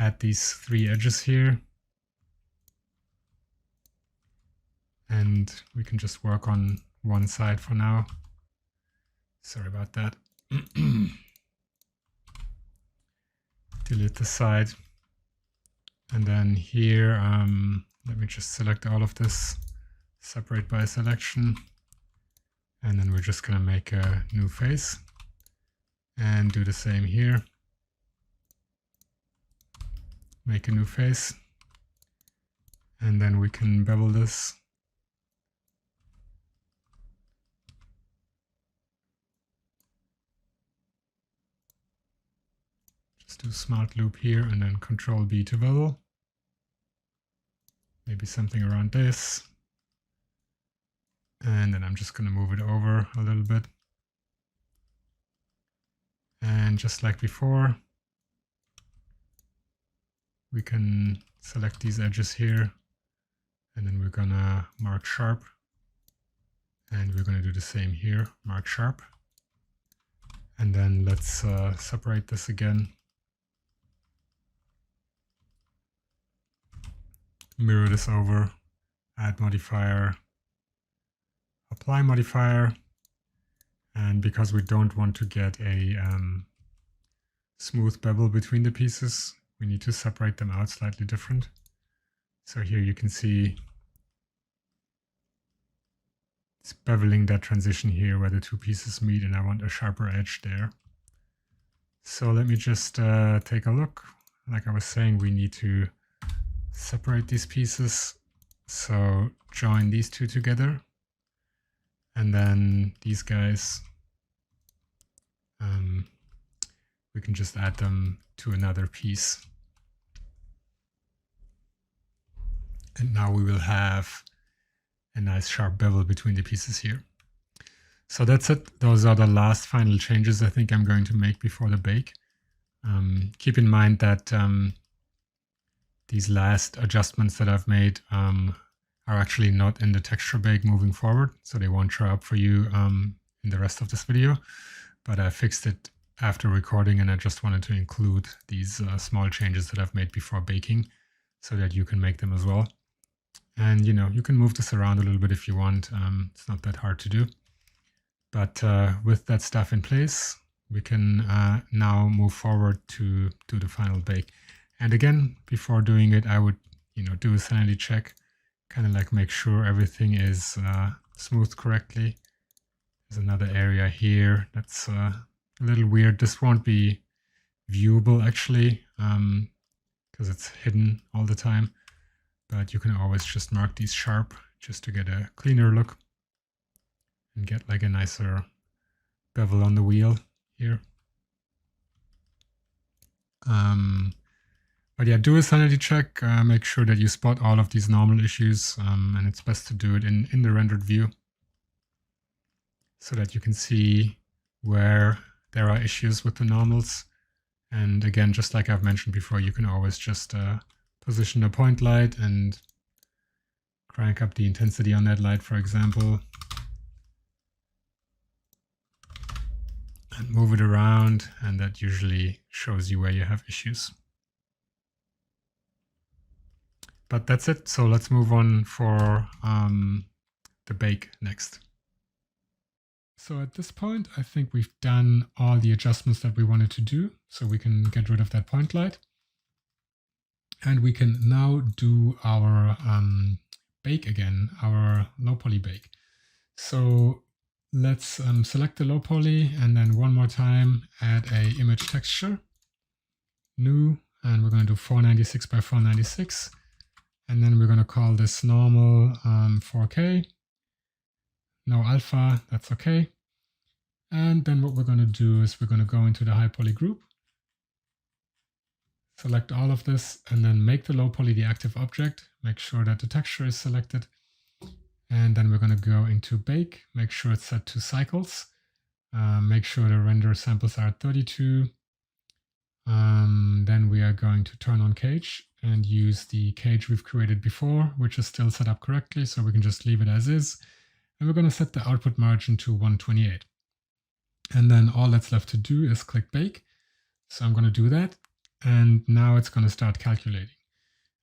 add these 3 edges here. And we can just work on one side for now. Sorry about that. Delete the side. And then here, let me just select all of this, separate by selection. And then we're just gonna make a new face and do the same here. Make a new face. And then we can bevel this. Just do smart loop here and then Control B to bevel. Maybe something around this. And then I'm just going to move it over a little bit. And just like before, we can select these edges here. And then we're going to mark sharp. And we're going to do the same here, mark sharp. And then let's separate this again. Mirror this over, add modifier, apply modifier. And because we don't want to get a smooth bevel between the pieces, we need to separate them out slightly different. So here you can see it's beveling that transition here where the 2 pieces meet, and I want a sharper edge there. So let me just take a look. Like I was saying, we need to separate these pieces. So join these 2 together. And then these guys, we can just add them to another piece. And now we will have a nice sharp bevel between the pieces here. So that's it. Those are the last final changes I think I'm going to make before the bake. Keep in mind that these last adjustments that I've made are actually not in the texture bake moving forward, so they won't show up for you in the rest of this video. But I fixed it after recording, and I just wanted to include these small changes that I've made before baking so that you can make them as well. And you know, you can move this around a little bit if you want. It's not that hard to do. But with that stuff in place, we can now move forward to do the final bake. And again, before doing it, I would, do a sanity check, kind of like make sure everything is smoothed correctly. There's another area here that's a little weird. This won't be viewable actually, because it's hidden all the time. But you can always just mark these sharp just to get a cleaner look and get like a nicer bevel on the wheel here. But yeah, do a sanity check, make sure that you spot all of these normal issues, and it's best to do it in the rendered view so that you can see where there are issues with the normals. And again, just like I've mentioned before, you can always just position a point light and crank up the intensity on that light, for example, and move it around, and that usually shows you where you have issues. But that's it. So let's move on for the bake next. So at this point, I think we've done all the adjustments that we wanted to do. So we can get rid of that point light. And we can now do our bake again, our low poly bake. So let's select the low poly, and then one more time add a image texture, new, and we're going to do 496 by 496. And then we're going to call this normal 4K, no alpha, that's okay. And then what we're going to do is we're going to go into the high poly group, select all of this, and then make the low poly the active object. Make sure that the texture is selected. And then we're going to go into bake, make sure it's set to cycles. Make sure the render samples are at 32. Then we are going to turn on cage and use the cage we've created before, which is still set up correctly, so we can just leave it as is. And we're going to set the output margin to 128. And then all that's left to do is click bake. So I'm going to do that. And now it's going to start calculating.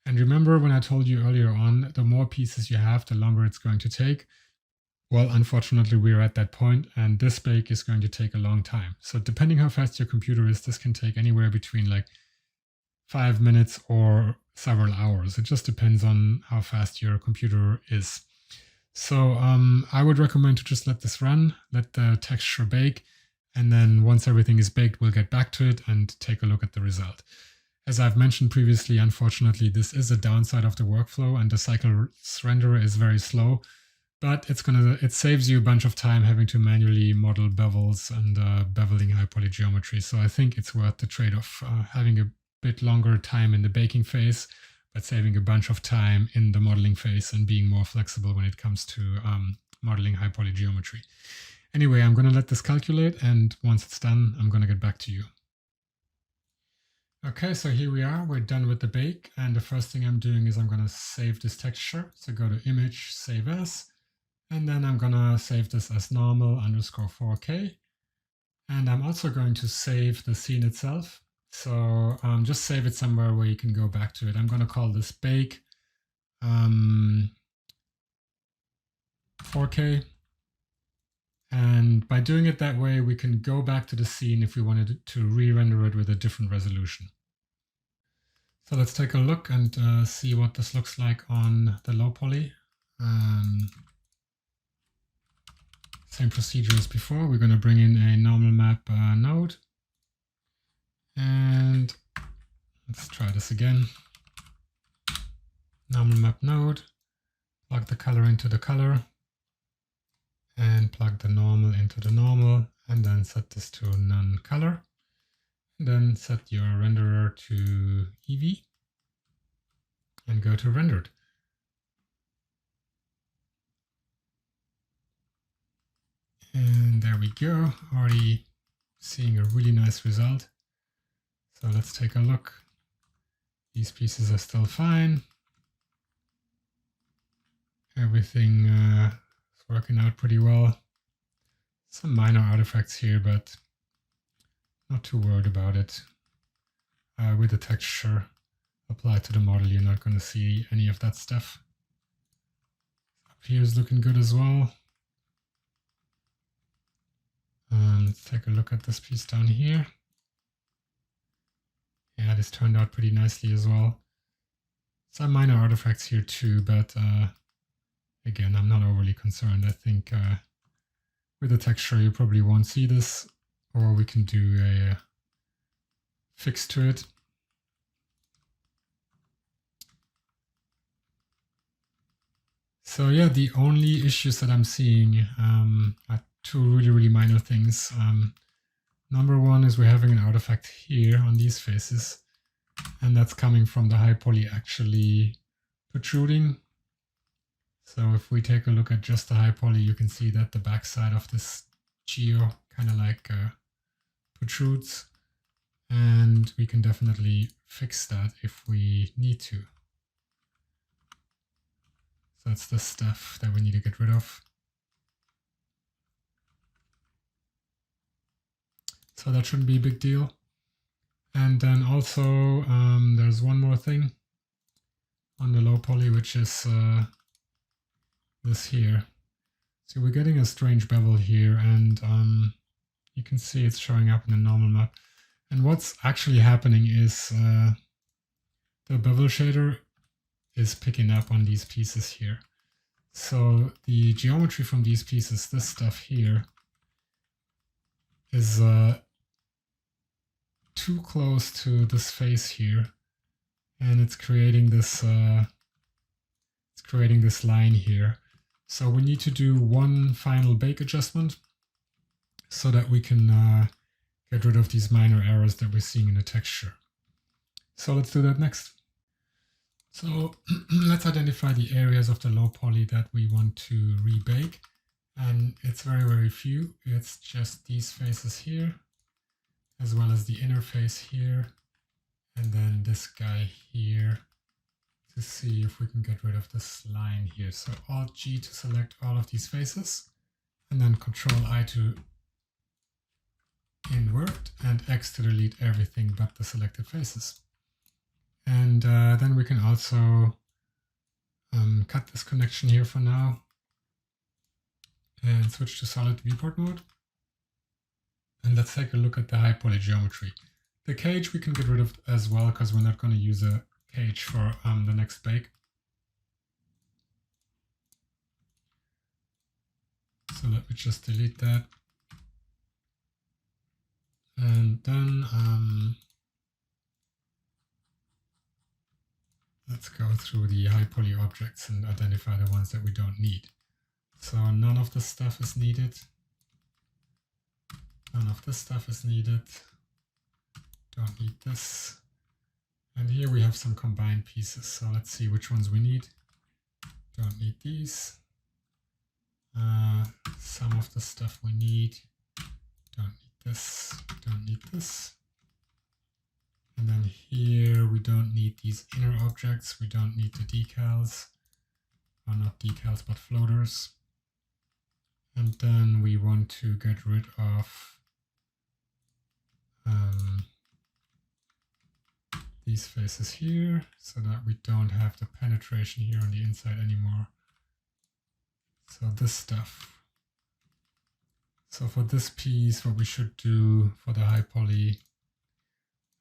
And remember when I told you earlier on, the more pieces you have, the longer it's going to take. Well, unfortunately, we're at that point, and this bake is going to take a long time. So depending how fast your computer is, this can take anywhere between like 5 minutes or several hours. It just depends on how fast your computer is. So I would recommend to just let this run, let the texture bake, and then once everything is baked, we'll get back to it and take a look at the result. As I've mentioned previously, unfortunately, this is a downside of the workflow, and the cycles renderer is very slow. But it saves you a bunch of time having to manually model bevels and beveling high poly geometry. So I think it's worth the trade-off, having a bit longer time in the baking phase, but saving a bunch of time in the modeling phase and being more flexible when it comes to modeling high poly geometry. Anyway, I'm going to let this calculate, and once it's done, I'm going to get back to you. Okay, so here we are. We're done with the bake, and the first thing I'm doing is I'm going to save this texture. So go to Image, Save As. And then I'm going to save this as normal_4K. And I'm also going to save the scene itself. So just save it somewhere where you can go back to it. I'm going to call this bake 4K. And by doing it that way, we can go back to the scene if we wanted to re-render it with a different resolution. So let's take a look and see what this looks like on the low poly. Same procedure as before. We're going to bring in a normal map node. And let's try this again. Normal map node. Plug the color into the color. And plug the normal into the normal. And then set this to none color. And then set your renderer to Eevee. And go to rendered. And there we go, already seeing a really nice result. So let's take a look. These pieces are still fine. Everything is working out pretty well. Some minor artifacts here, but not too worried about it. With the texture applied to the model, you're not going to see any of that stuff. Up here is looking good as well. Let's take a look at this piece down here. Yeah, this turned out pretty nicely as well. Some minor artifacts here too, but again, I'm not overly concerned. I think with the texture, you probably won't see this, or we can do a fix to it. So yeah, the only issues that I'm seeing are two really minor things. Number one is we're having an artifact here on these faces, and that's coming from the high poly actually protruding. So if we take a look at just the high poly, you can see that the backside of this geo kind of like protrudes, and we can definitely fix that if we need to. So that's the stuff that we need to get rid of. So that shouldn't be a big deal. And then also there's one more thing on the low poly, which is this here. So we're getting a strange bevel here, and you can see it's showing up in the normal map. And what's actually happening is the bevel shader is picking up on these pieces here. So the geometry from these pieces, this stuff here, is too close to this face here, and it's creating this line here. So we need to do one final bake adjustment. so that we can get rid of these minor errors that we're seeing in the texture. So let's do that next. So let's identify the areas of the low poly that we want to rebake. And it's very, very few. It's just these faces here, as well as the inner face here, and then this guy here, to see if we can get rid of this line here. So Alt G to select all of these faces, and then Control I to invert, and X to delete everything but the selected faces. And then we can also cut this connection here for now and switch to solid viewport mode. And let's take a look at the high poly geometry. The cage we can get rid of as well, because we're not going to use a cage for the next bake. So let me just delete that. And then let's go through the high poly objects and identify the ones that we don't need. So none of this stuff is needed. None of this stuff is needed. Don't need this. And here we have some combined pieces. So let's see which ones we need. Don't need these. Some of the stuff we need. Don't need this. Don't need this. And then here we don't need these inner objects. We don't need the decals. Or not decals, but floaters. And then we want to get rid of these faces here, so that we don't have the penetration here on the inside anymore. So this stuff. So for this piece, what we should do for the high poly,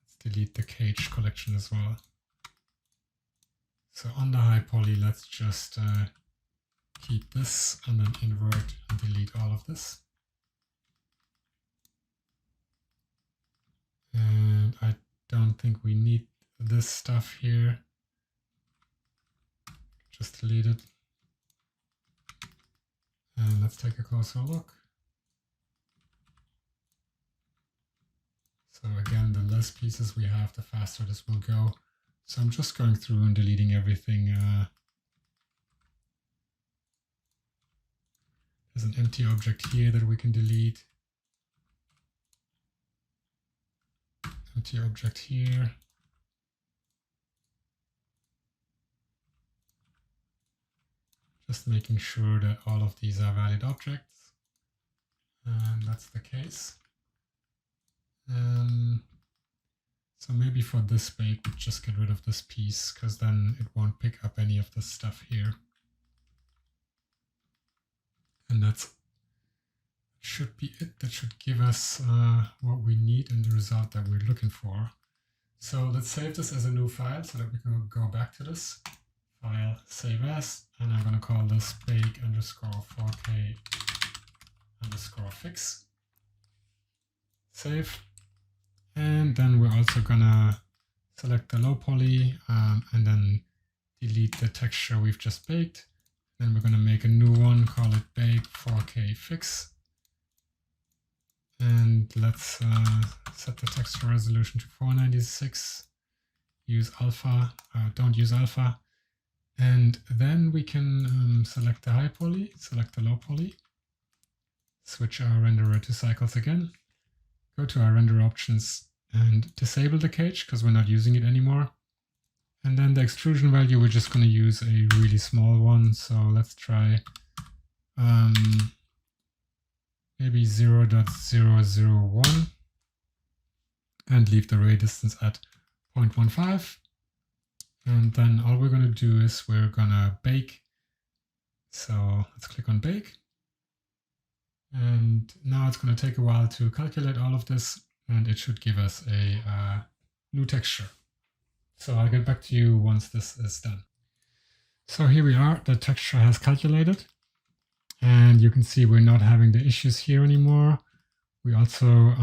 let's delete the cage collection as well. So on the high poly, let's just keep this and then invert and delete all of this. And I don't think we need this stuff here. Just delete it. And let's take a closer look. So again, the less pieces we have, the faster this will go. So I'm just going through and deleting everything. There's an empty object here that we can delete. Empty object here. Just making sure that all of these are valid objects. And that's the case. So maybe for this bake, we just get rid of this piece, because then it won't pick up any of this stuff here. And that should be it. That should give us what we need and the result that we're looking for. So let's save this as a new file so that we can go back to this. File, save as, and I'm going to call this bake_4k_fix. Save. And then we're also going to select the low poly and then delete the texture we've just baked. Then we're going to make a new one, call it bake4k_fix. And let's set the texture resolution to 496. Use alpha, don't use alpha. And then we can select the high poly, select the low poly, switch our renderer to cycles again, go to our render options and disable the cage because we're not using it anymore. And then the extrusion value, we're just going to use a really small one. So let's try maybe 0.001 and leave the ray distance at 0.15. And then all we're going to do is we're going to bake. So let's click on bake. And now it's going to take a while to calculate all of this, and it should give us a new texture. So I'll get back to you once this is done. So here we are, the texture has calculated. And you can see we're not having the issues here anymore. We also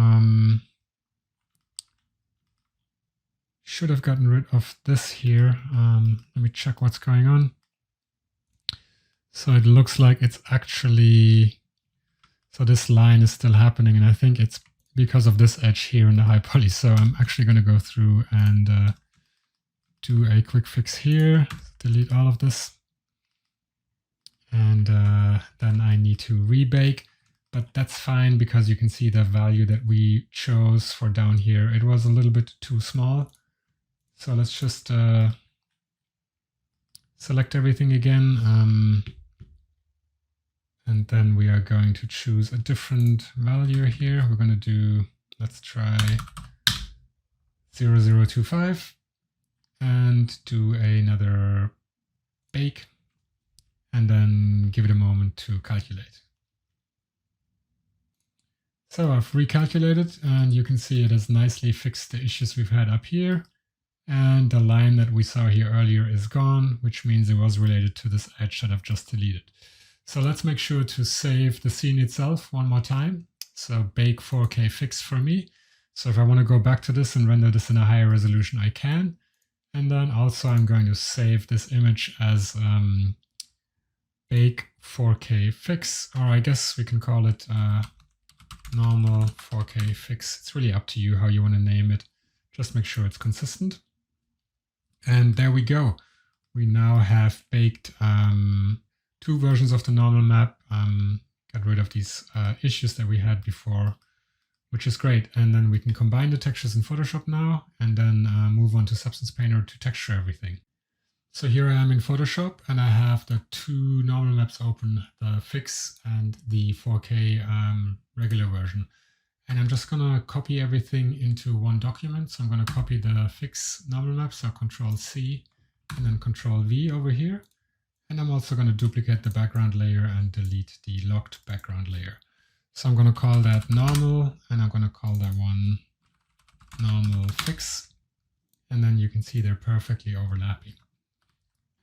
should have gotten rid of this here. Let me check what's going on. So it looks like it's actually So this line is still happening, and I think it's because of this edge here in the high poly. So I'm actually going to go through and do a quick fix here, delete all of this. And then I need to rebake, but that's fine because you can see the value that we chose for down here. It was a little bit too small. So let's just select everything again. And then we are going to choose a different value here. We're going to do, let's try 0025 and do another bake and then give it a moment to calculate. So I've recalculated and you can see it has nicely fixed the issues we've had up here. And the line that we saw here earlier is gone, which means it was related to this edge that I've just deleted. So let's make sure to save the scene itself one more time. So bake 4K fix for me. So if I want to go back to this and render this in a higher resolution, I can. And then also I'm going to save this image as bake 4K fix, or I guess we can call it normal 4K fix. It's really up to you how you want to name it. Just make sure it's consistent. And there we go. We now have baked two versions of the normal map, got rid of these issues that we had before, which is great. And then we can combine the textures in Photoshop now and then move on to Substance Painter to texture everything. So here I am in Photoshop and I have the two normal maps open, the fix and the 4K regular version. And I'm just going to copy everything into one document. So I'm going to copy the fix normal map, so Control C and then Control V over here. And I'm also going to duplicate the background layer and delete the locked background layer. So I'm going to call that normal and I'm going to call that one normal fix. And then you can see they're perfectly overlapping.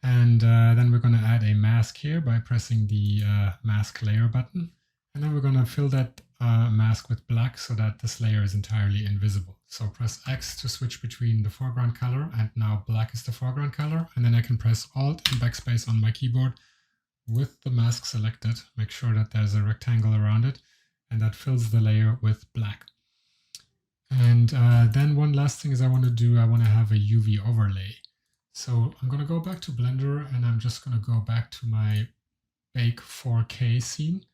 And then we're going to add a mask here by pressing the mask layer button. And then we're going to fill that mask with black so that this layer is entirely invisible. So press X to switch between the foreground color, and now black is the foreground color. And then I can press Alt and backspace on my keyboard with the mask selected. Make sure that there's a rectangle around it, and that fills the layer with black. And then one last thing is I want to have a UV overlay. So I'm going to go back to Blender and I'm just going to go back to my Bake 4K scene.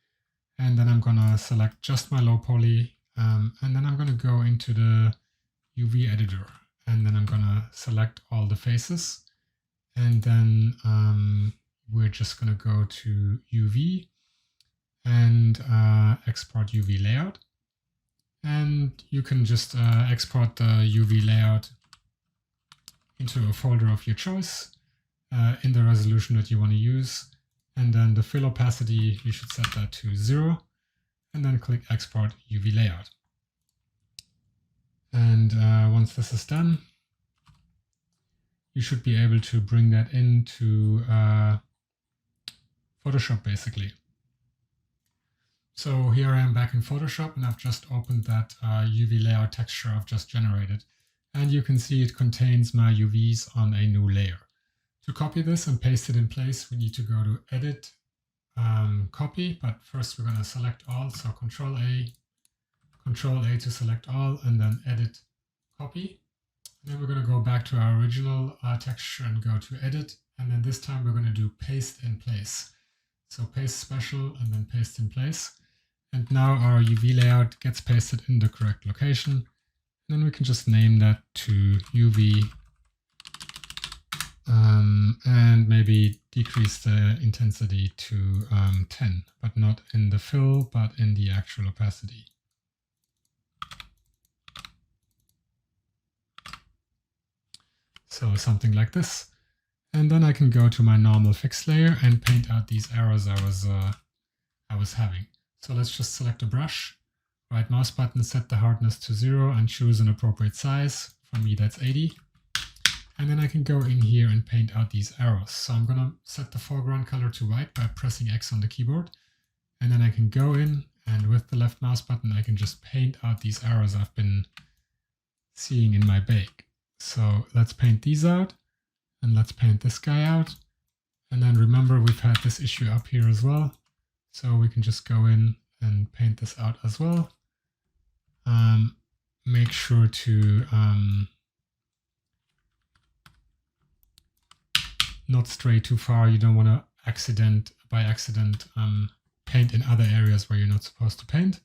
And then I'm going to select just my low poly. And then I'm going to go into the UV editor. And then I'm going to select all the faces. And then we're just going to go to UV and export UV layout. And you can just export the UV layout into a folder of your choice in the resolution that you want to use. And then the fill opacity, you should set that to 0. And then click Export UV Layout. And once this is done, you should be able to bring that into Photoshop basically. So here I am back in Photoshop and I've just opened that UV layout texture I've just generated. And you can see it contains my UVs on a new layer. To copy this and paste it in place, we need to go to Edit, Copy, but first we're going to select all. So Control A to select all, and then Edit, Copy. And then we're going to go back to our original texture and go to Edit. And then this time we're going to do Paste in Place. So Paste Special and then Paste in Place. And now our UV layout gets pasted in the correct location. And then we can just name that to UV and maybe decrease the intensity to 10, but not in the fill, but in the actual opacity. So something like this. And then I can go to my normal fix layer and paint out these arrows I was having. So let's just select a brush, right mouse button, set the hardness to 0 and choose an appropriate size. For me, that's 80. And then I can go in here and paint out these arrows. So I'm going to set the foreground color to white by pressing X on the keyboard. And then I can go in and with the left mouse button, I can just paint out these arrows I've been seeing in my bake. So let's paint these out and let's paint this guy out. And then remember, we've had this issue up here as well. So we can just go in and paint this out as well. Make sure to not stray too far. You don't want to by accident paint in other areas where you're not supposed to paint.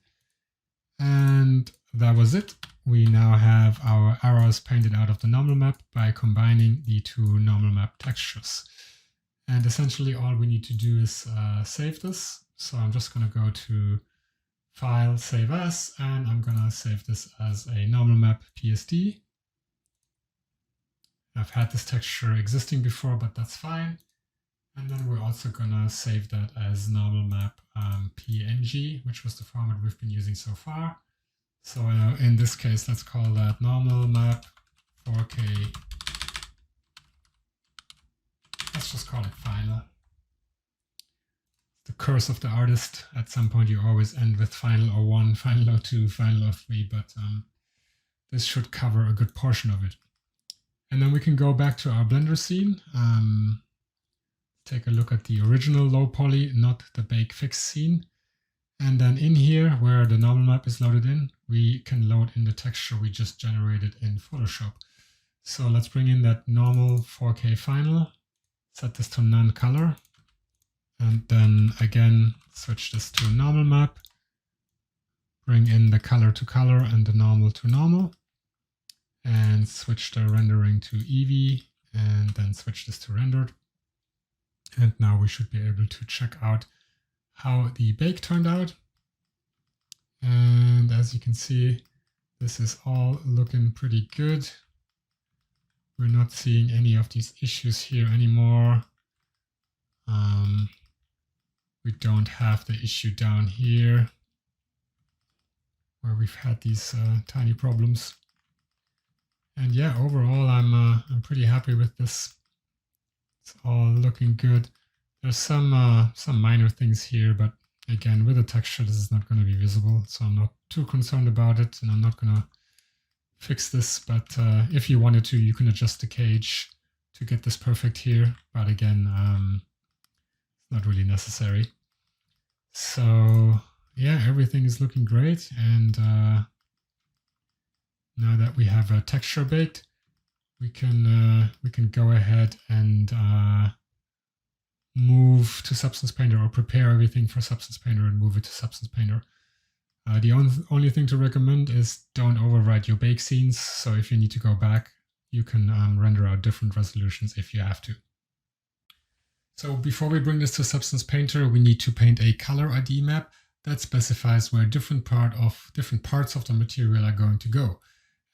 And that was it. We now have our arrows painted out of the normal map by combining the two normal map textures. And essentially all we need to do is save this. So I'm just going to go to File, Save As, and I'm going to save this as a normal map PSD. I've had this texture existing before, but that's fine. And then we're also going to save that as normal map PNG, which was the format we've been using so far. So in this case, let's call that normal map 4K. Let's just call it final. The curse of the artist. At some point, you always end with final 01, final 02, final 03, but this should cover a good portion of it. And then we can go back to our Blender scene. Take a look at the original low poly, not the bake fix scene. And then in here, where the normal map is loaded in, we can load in the texture we just generated in Photoshop. So let's bring in that normal 4K final, set this to none color, and then again, switch this to normal map, bring in the color to color and the normal to normal, and switch the rendering to Eevee, and then switch this to rendered. And now we should be able to check out how the bake turned out. And as you can see, this is all looking pretty good. We're not seeing any of these issues here anymore. We don't have the issue down here where we've had these tiny problems. And yeah, overall, I'm pretty happy with this. It's all looking good. There's some minor things here, but again, with the texture, this is not going to be visible, so I'm not too concerned about it, and I'm not going to fix this. But if you wanted to, you can adjust the cage to get this perfect here. But again, it's not really necessary. So yeah, everything is looking great, and now that we have a texture baked, we can go ahead and move to Substance Painter, or prepare everything for Substance Painter and move it to Substance Painter. The only thing to recommend is don't overwrite your bake scenes. So if you need to go back, you can render out different resolutions if you have to. So before we bring this to Substance Painter, we need to paint a color ID map that specifies where different parts of the material are going to go.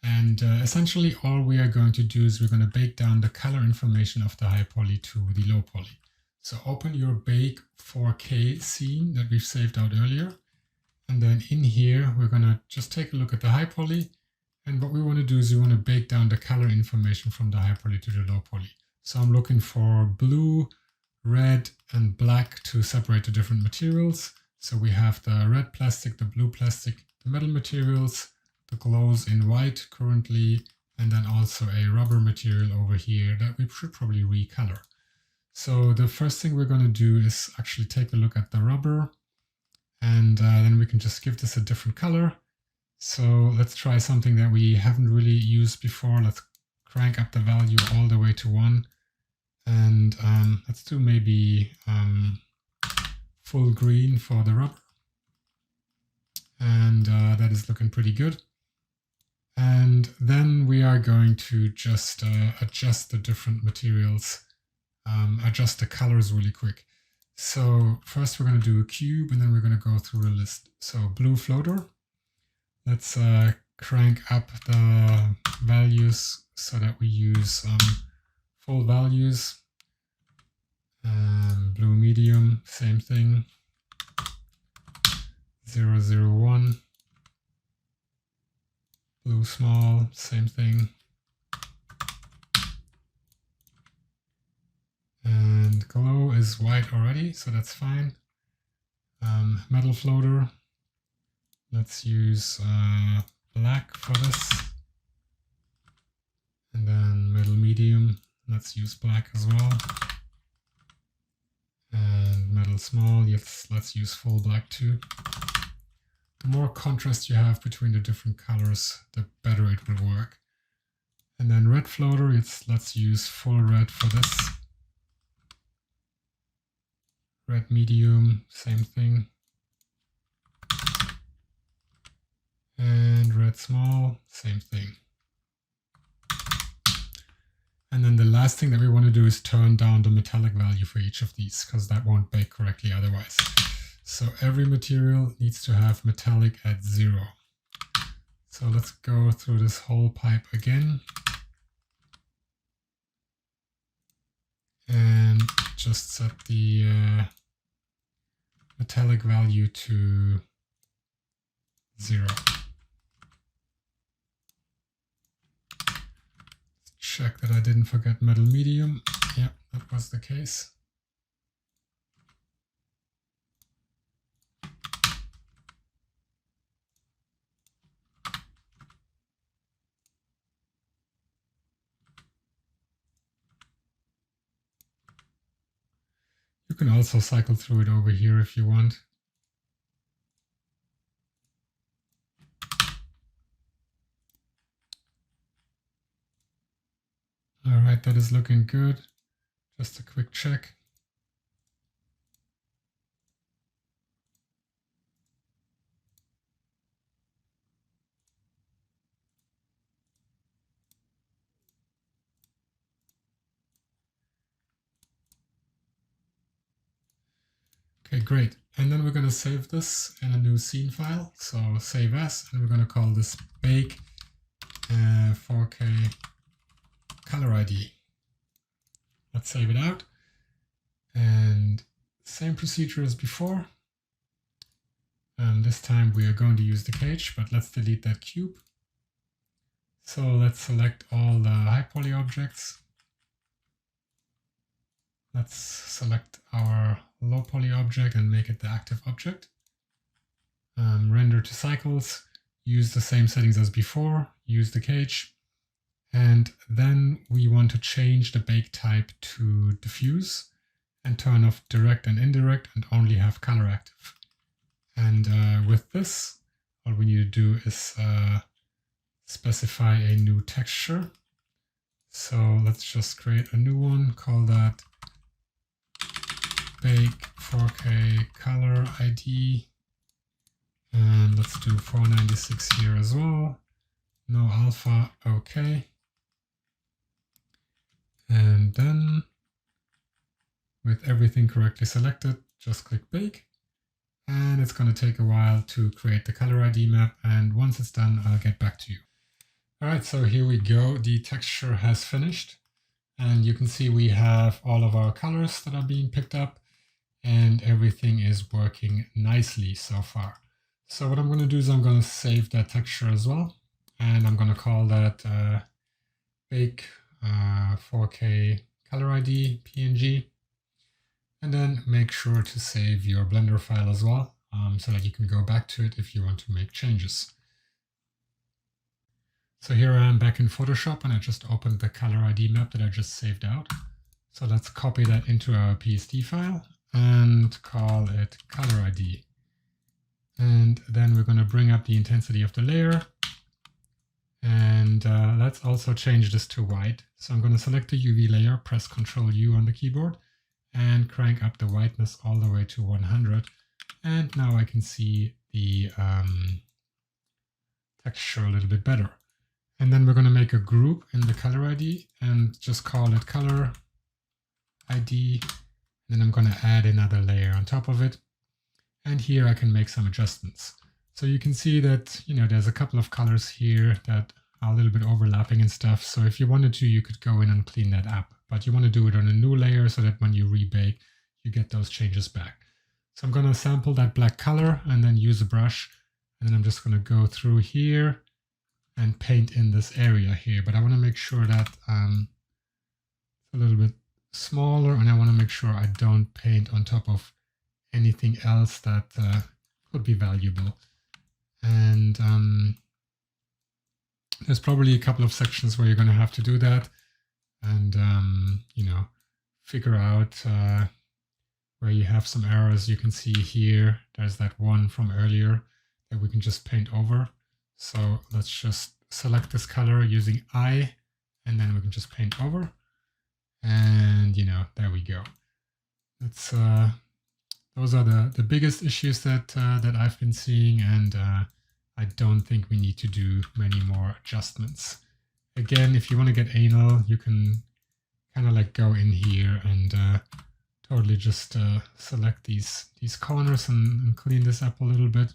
And essentially all we are going to do is we're going to bake down the color information of the high poly to the low poly. So open your bake 4K scene that we've saved out earlier. And then in here, we're going to just take a look at the high poly. And what we want to do is we want to bake down the color information from the high poly to the low poly. So I'm looking for blue, red, and black to separate the different materials. So we have the red plastic, the blue plastic, the metal materials, the glows in white currently, and then also a rubber material over here that we should probably recolor. So the first thing we're going to do is actually take a look at the rubber, and then we can just give this a different color. So let's try something that we haven't really used before. Let's crank up the value all the way to 1, and let's do maybe full green for the rubber. And that is looking pretty good. And then we are going to just adjust the different materials, adjust the colors really quick. So first we're going to do a cube, and then we're going to go through the list. So blue floater, let's crank up the values so that we use full values. Blue medium, same thing. 001. Blue small, same thing. And glow is white already, so that's fine. Metal floater, let's use black for this. And then metal medium, let's use black as well. And metal small, yes, let's use full black too. The more contrast you have between the different colors, the better it will work. And then red floater, let's use full red for this. Red medium, same thing. And red small, same thing. And then the last thing that we want to do is turn down the metallic value for each of these, because that won't bake correctly otherwise. So every material needs to have metallic at 0. So let's go through this whole pipe again. And just set the metallic value to 0. Check that I didn't forget metal medium. Yeah, that was the case. You can also cycle through it over here if you want. All right, that is looking good. Just a quick check. Okay, great. And then we're going to save this in a new scene file. So save as, and we're going to call this bake 4K color ID. Let's save it out. And same procedure as before. This time we are going to use the cage, but let's delete that cube. So let's select all the high poly objects. Let's select our low poly object and make it the active object. Render to cycles, use the same settings as before, use the cage. And then we want to change the bake type to diffuse and turn off direct and indirect and only have color active. And with this, all we need to do is specify a new texture. So let's just create a new one, call that bake 4K color ID. And let's do 496 here as well. No alpha, okay. And then with everything correctly selected, just click bake. And it's going to take a while to create the color ID map. And once it's done, I'll get back to you. All right, so here we go. The texture has finished. And you can see we have all of our colors that are being picked up. And everything is working nicely so far. So what I'm going to do is I'm going to save that texture as well. And I'm going to call that bake 4K color ID PNG. And then make sure to save your Blender file as well, so that you can go back to it if you want to make changes. So here I am back in Photoshop, and I just opened the color ID map that I just saved out. So let's copy that into our PSD file and call it color ID. And then we're going to bring up the intensity of the layer. And let's also change this to white. So I'm going to select the UV layer, press Ctrl U on the keyboard, and crank up the whiteness all the way to 100. And now I can see the texture a little bit better. And then we're going to make a group in the color ID and just call it color ID. And then I'm going to add another layer on top of it. And here I can make some adjustments. So you can see that, there's a couple of colors here that are a little bit overlapping and stuff. So if you wanted to, you could go in and clean that up. But you want to do it on a new layer so that when you rebake, you get those changes back. So I'm going to sample that black color and then use a brush. And then I'm just going to go through here and paint in this area here. But I want to make sure that it's a little bit smaller, and I want to make sure I don't paint on top of anything else that could be valuable. And there's probably a couple of sections where you're going to have to do that. And, figure out where you have some errors. You can see here, there's that one from earlier. that we can just paint over. So let's just select this color using I, and then we can just paint over. And, you know, there we go. That's those are the biggest issues that that I've been seeing, and I don't think we need to do many more adjustments. Again, if you want to get anal, you can kind of like go in here and totally just select these corners and clean this up a little bit.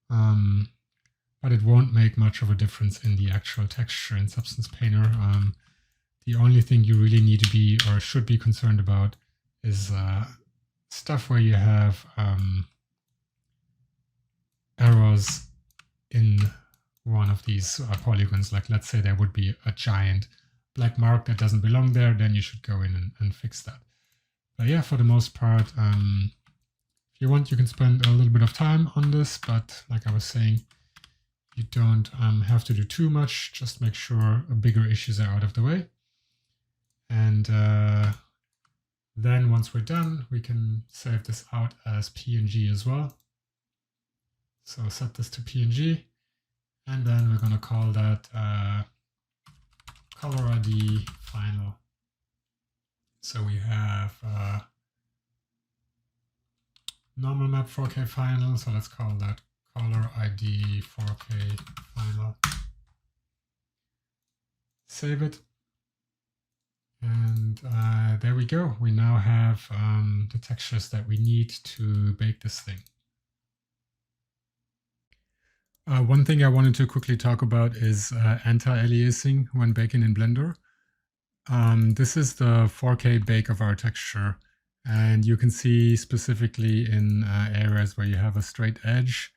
But it won't make much of a difference in the actual texture in Substance Painter. The only thing you really need to be or should be concerned about is stuff where you have errors in one of these polygons. Like let's say there would be a giant black mark that doesn't belong there, then you should go in and fix that. But yeah, for the most part, if you want, you can spend a little bit of time on this, but like I was saying, you don't have to do too much. Just make sure bigger issues are out of the way. And then once we're done, we can save this out as PNG as well. So set this to PNG, and then we're going to call that color ID final. So we have normal map 4K final. So let's call that color ID 4K final. Save it. And there we go. We now have the textures that we need to bake this thing. One thing I wanted to quickly talk about is anti-aliasing when baking in Blender. This is the 4K bake of our texture, and you can see specifically in areas where you have a straight edge,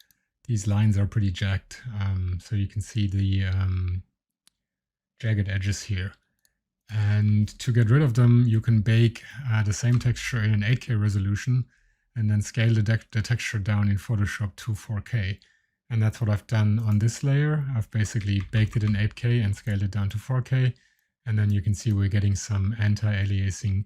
these lines are pretty jagged. So you can see the jagged edges here. And to get rid of them, you can bake the same texture in an 8K resolution and then scale the texture down in Photoshop to 4K. And that's what I've done on this layer. I've basically baked it in 8K and scaled it down to 4K. And then you can see we're getting some anti-aliasing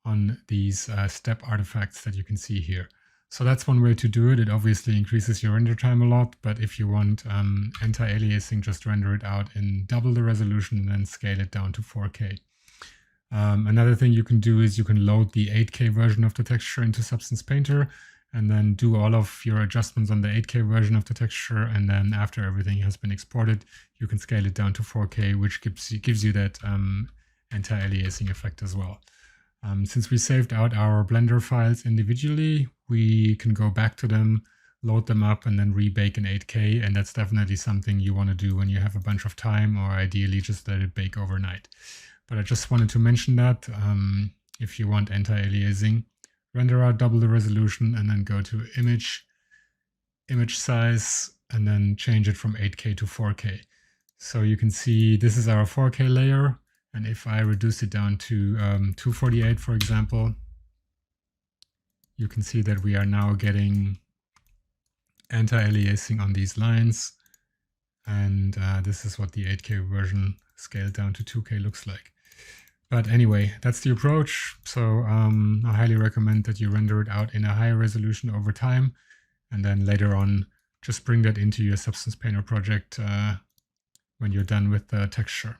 on these step artifacts that you can see here. So that's one way to do it. It obviously increases your render time a lot, but if you want anti-aliasing, just render it out in double the resolution and then scale it down to 4K. Another thing you can do is you can load the 8K version of the texture into Substance Painter and then do all of your adjustments on the 8K version of the texture, and then after everything has been exported, you can scale it down to 4K, which gives you that anti-aliasing effect as well. Since we saved out our Blender files individually, we can go back to them, load them up, and then rebake in 8K, and that's definitely something you want to do when you have a bunch of time, or ideally just let it bake overnight. But I just wanted to mention that if you want anti-aliasing, render out double the resolution and then go to image size, and then change it from 8K to 4K. So you can see this is our 4K layer. And if I reduce it down to 248, for example, you can see that we are now getting anti-aliasing on these lines. And this is what the 8K version scaled down to 2K looks like. But anyway, that's the approach. So I highly recommend that you render it out in a higher resolution over time. And then later on, just bring that into your Substance Painter project when you're done with the texture.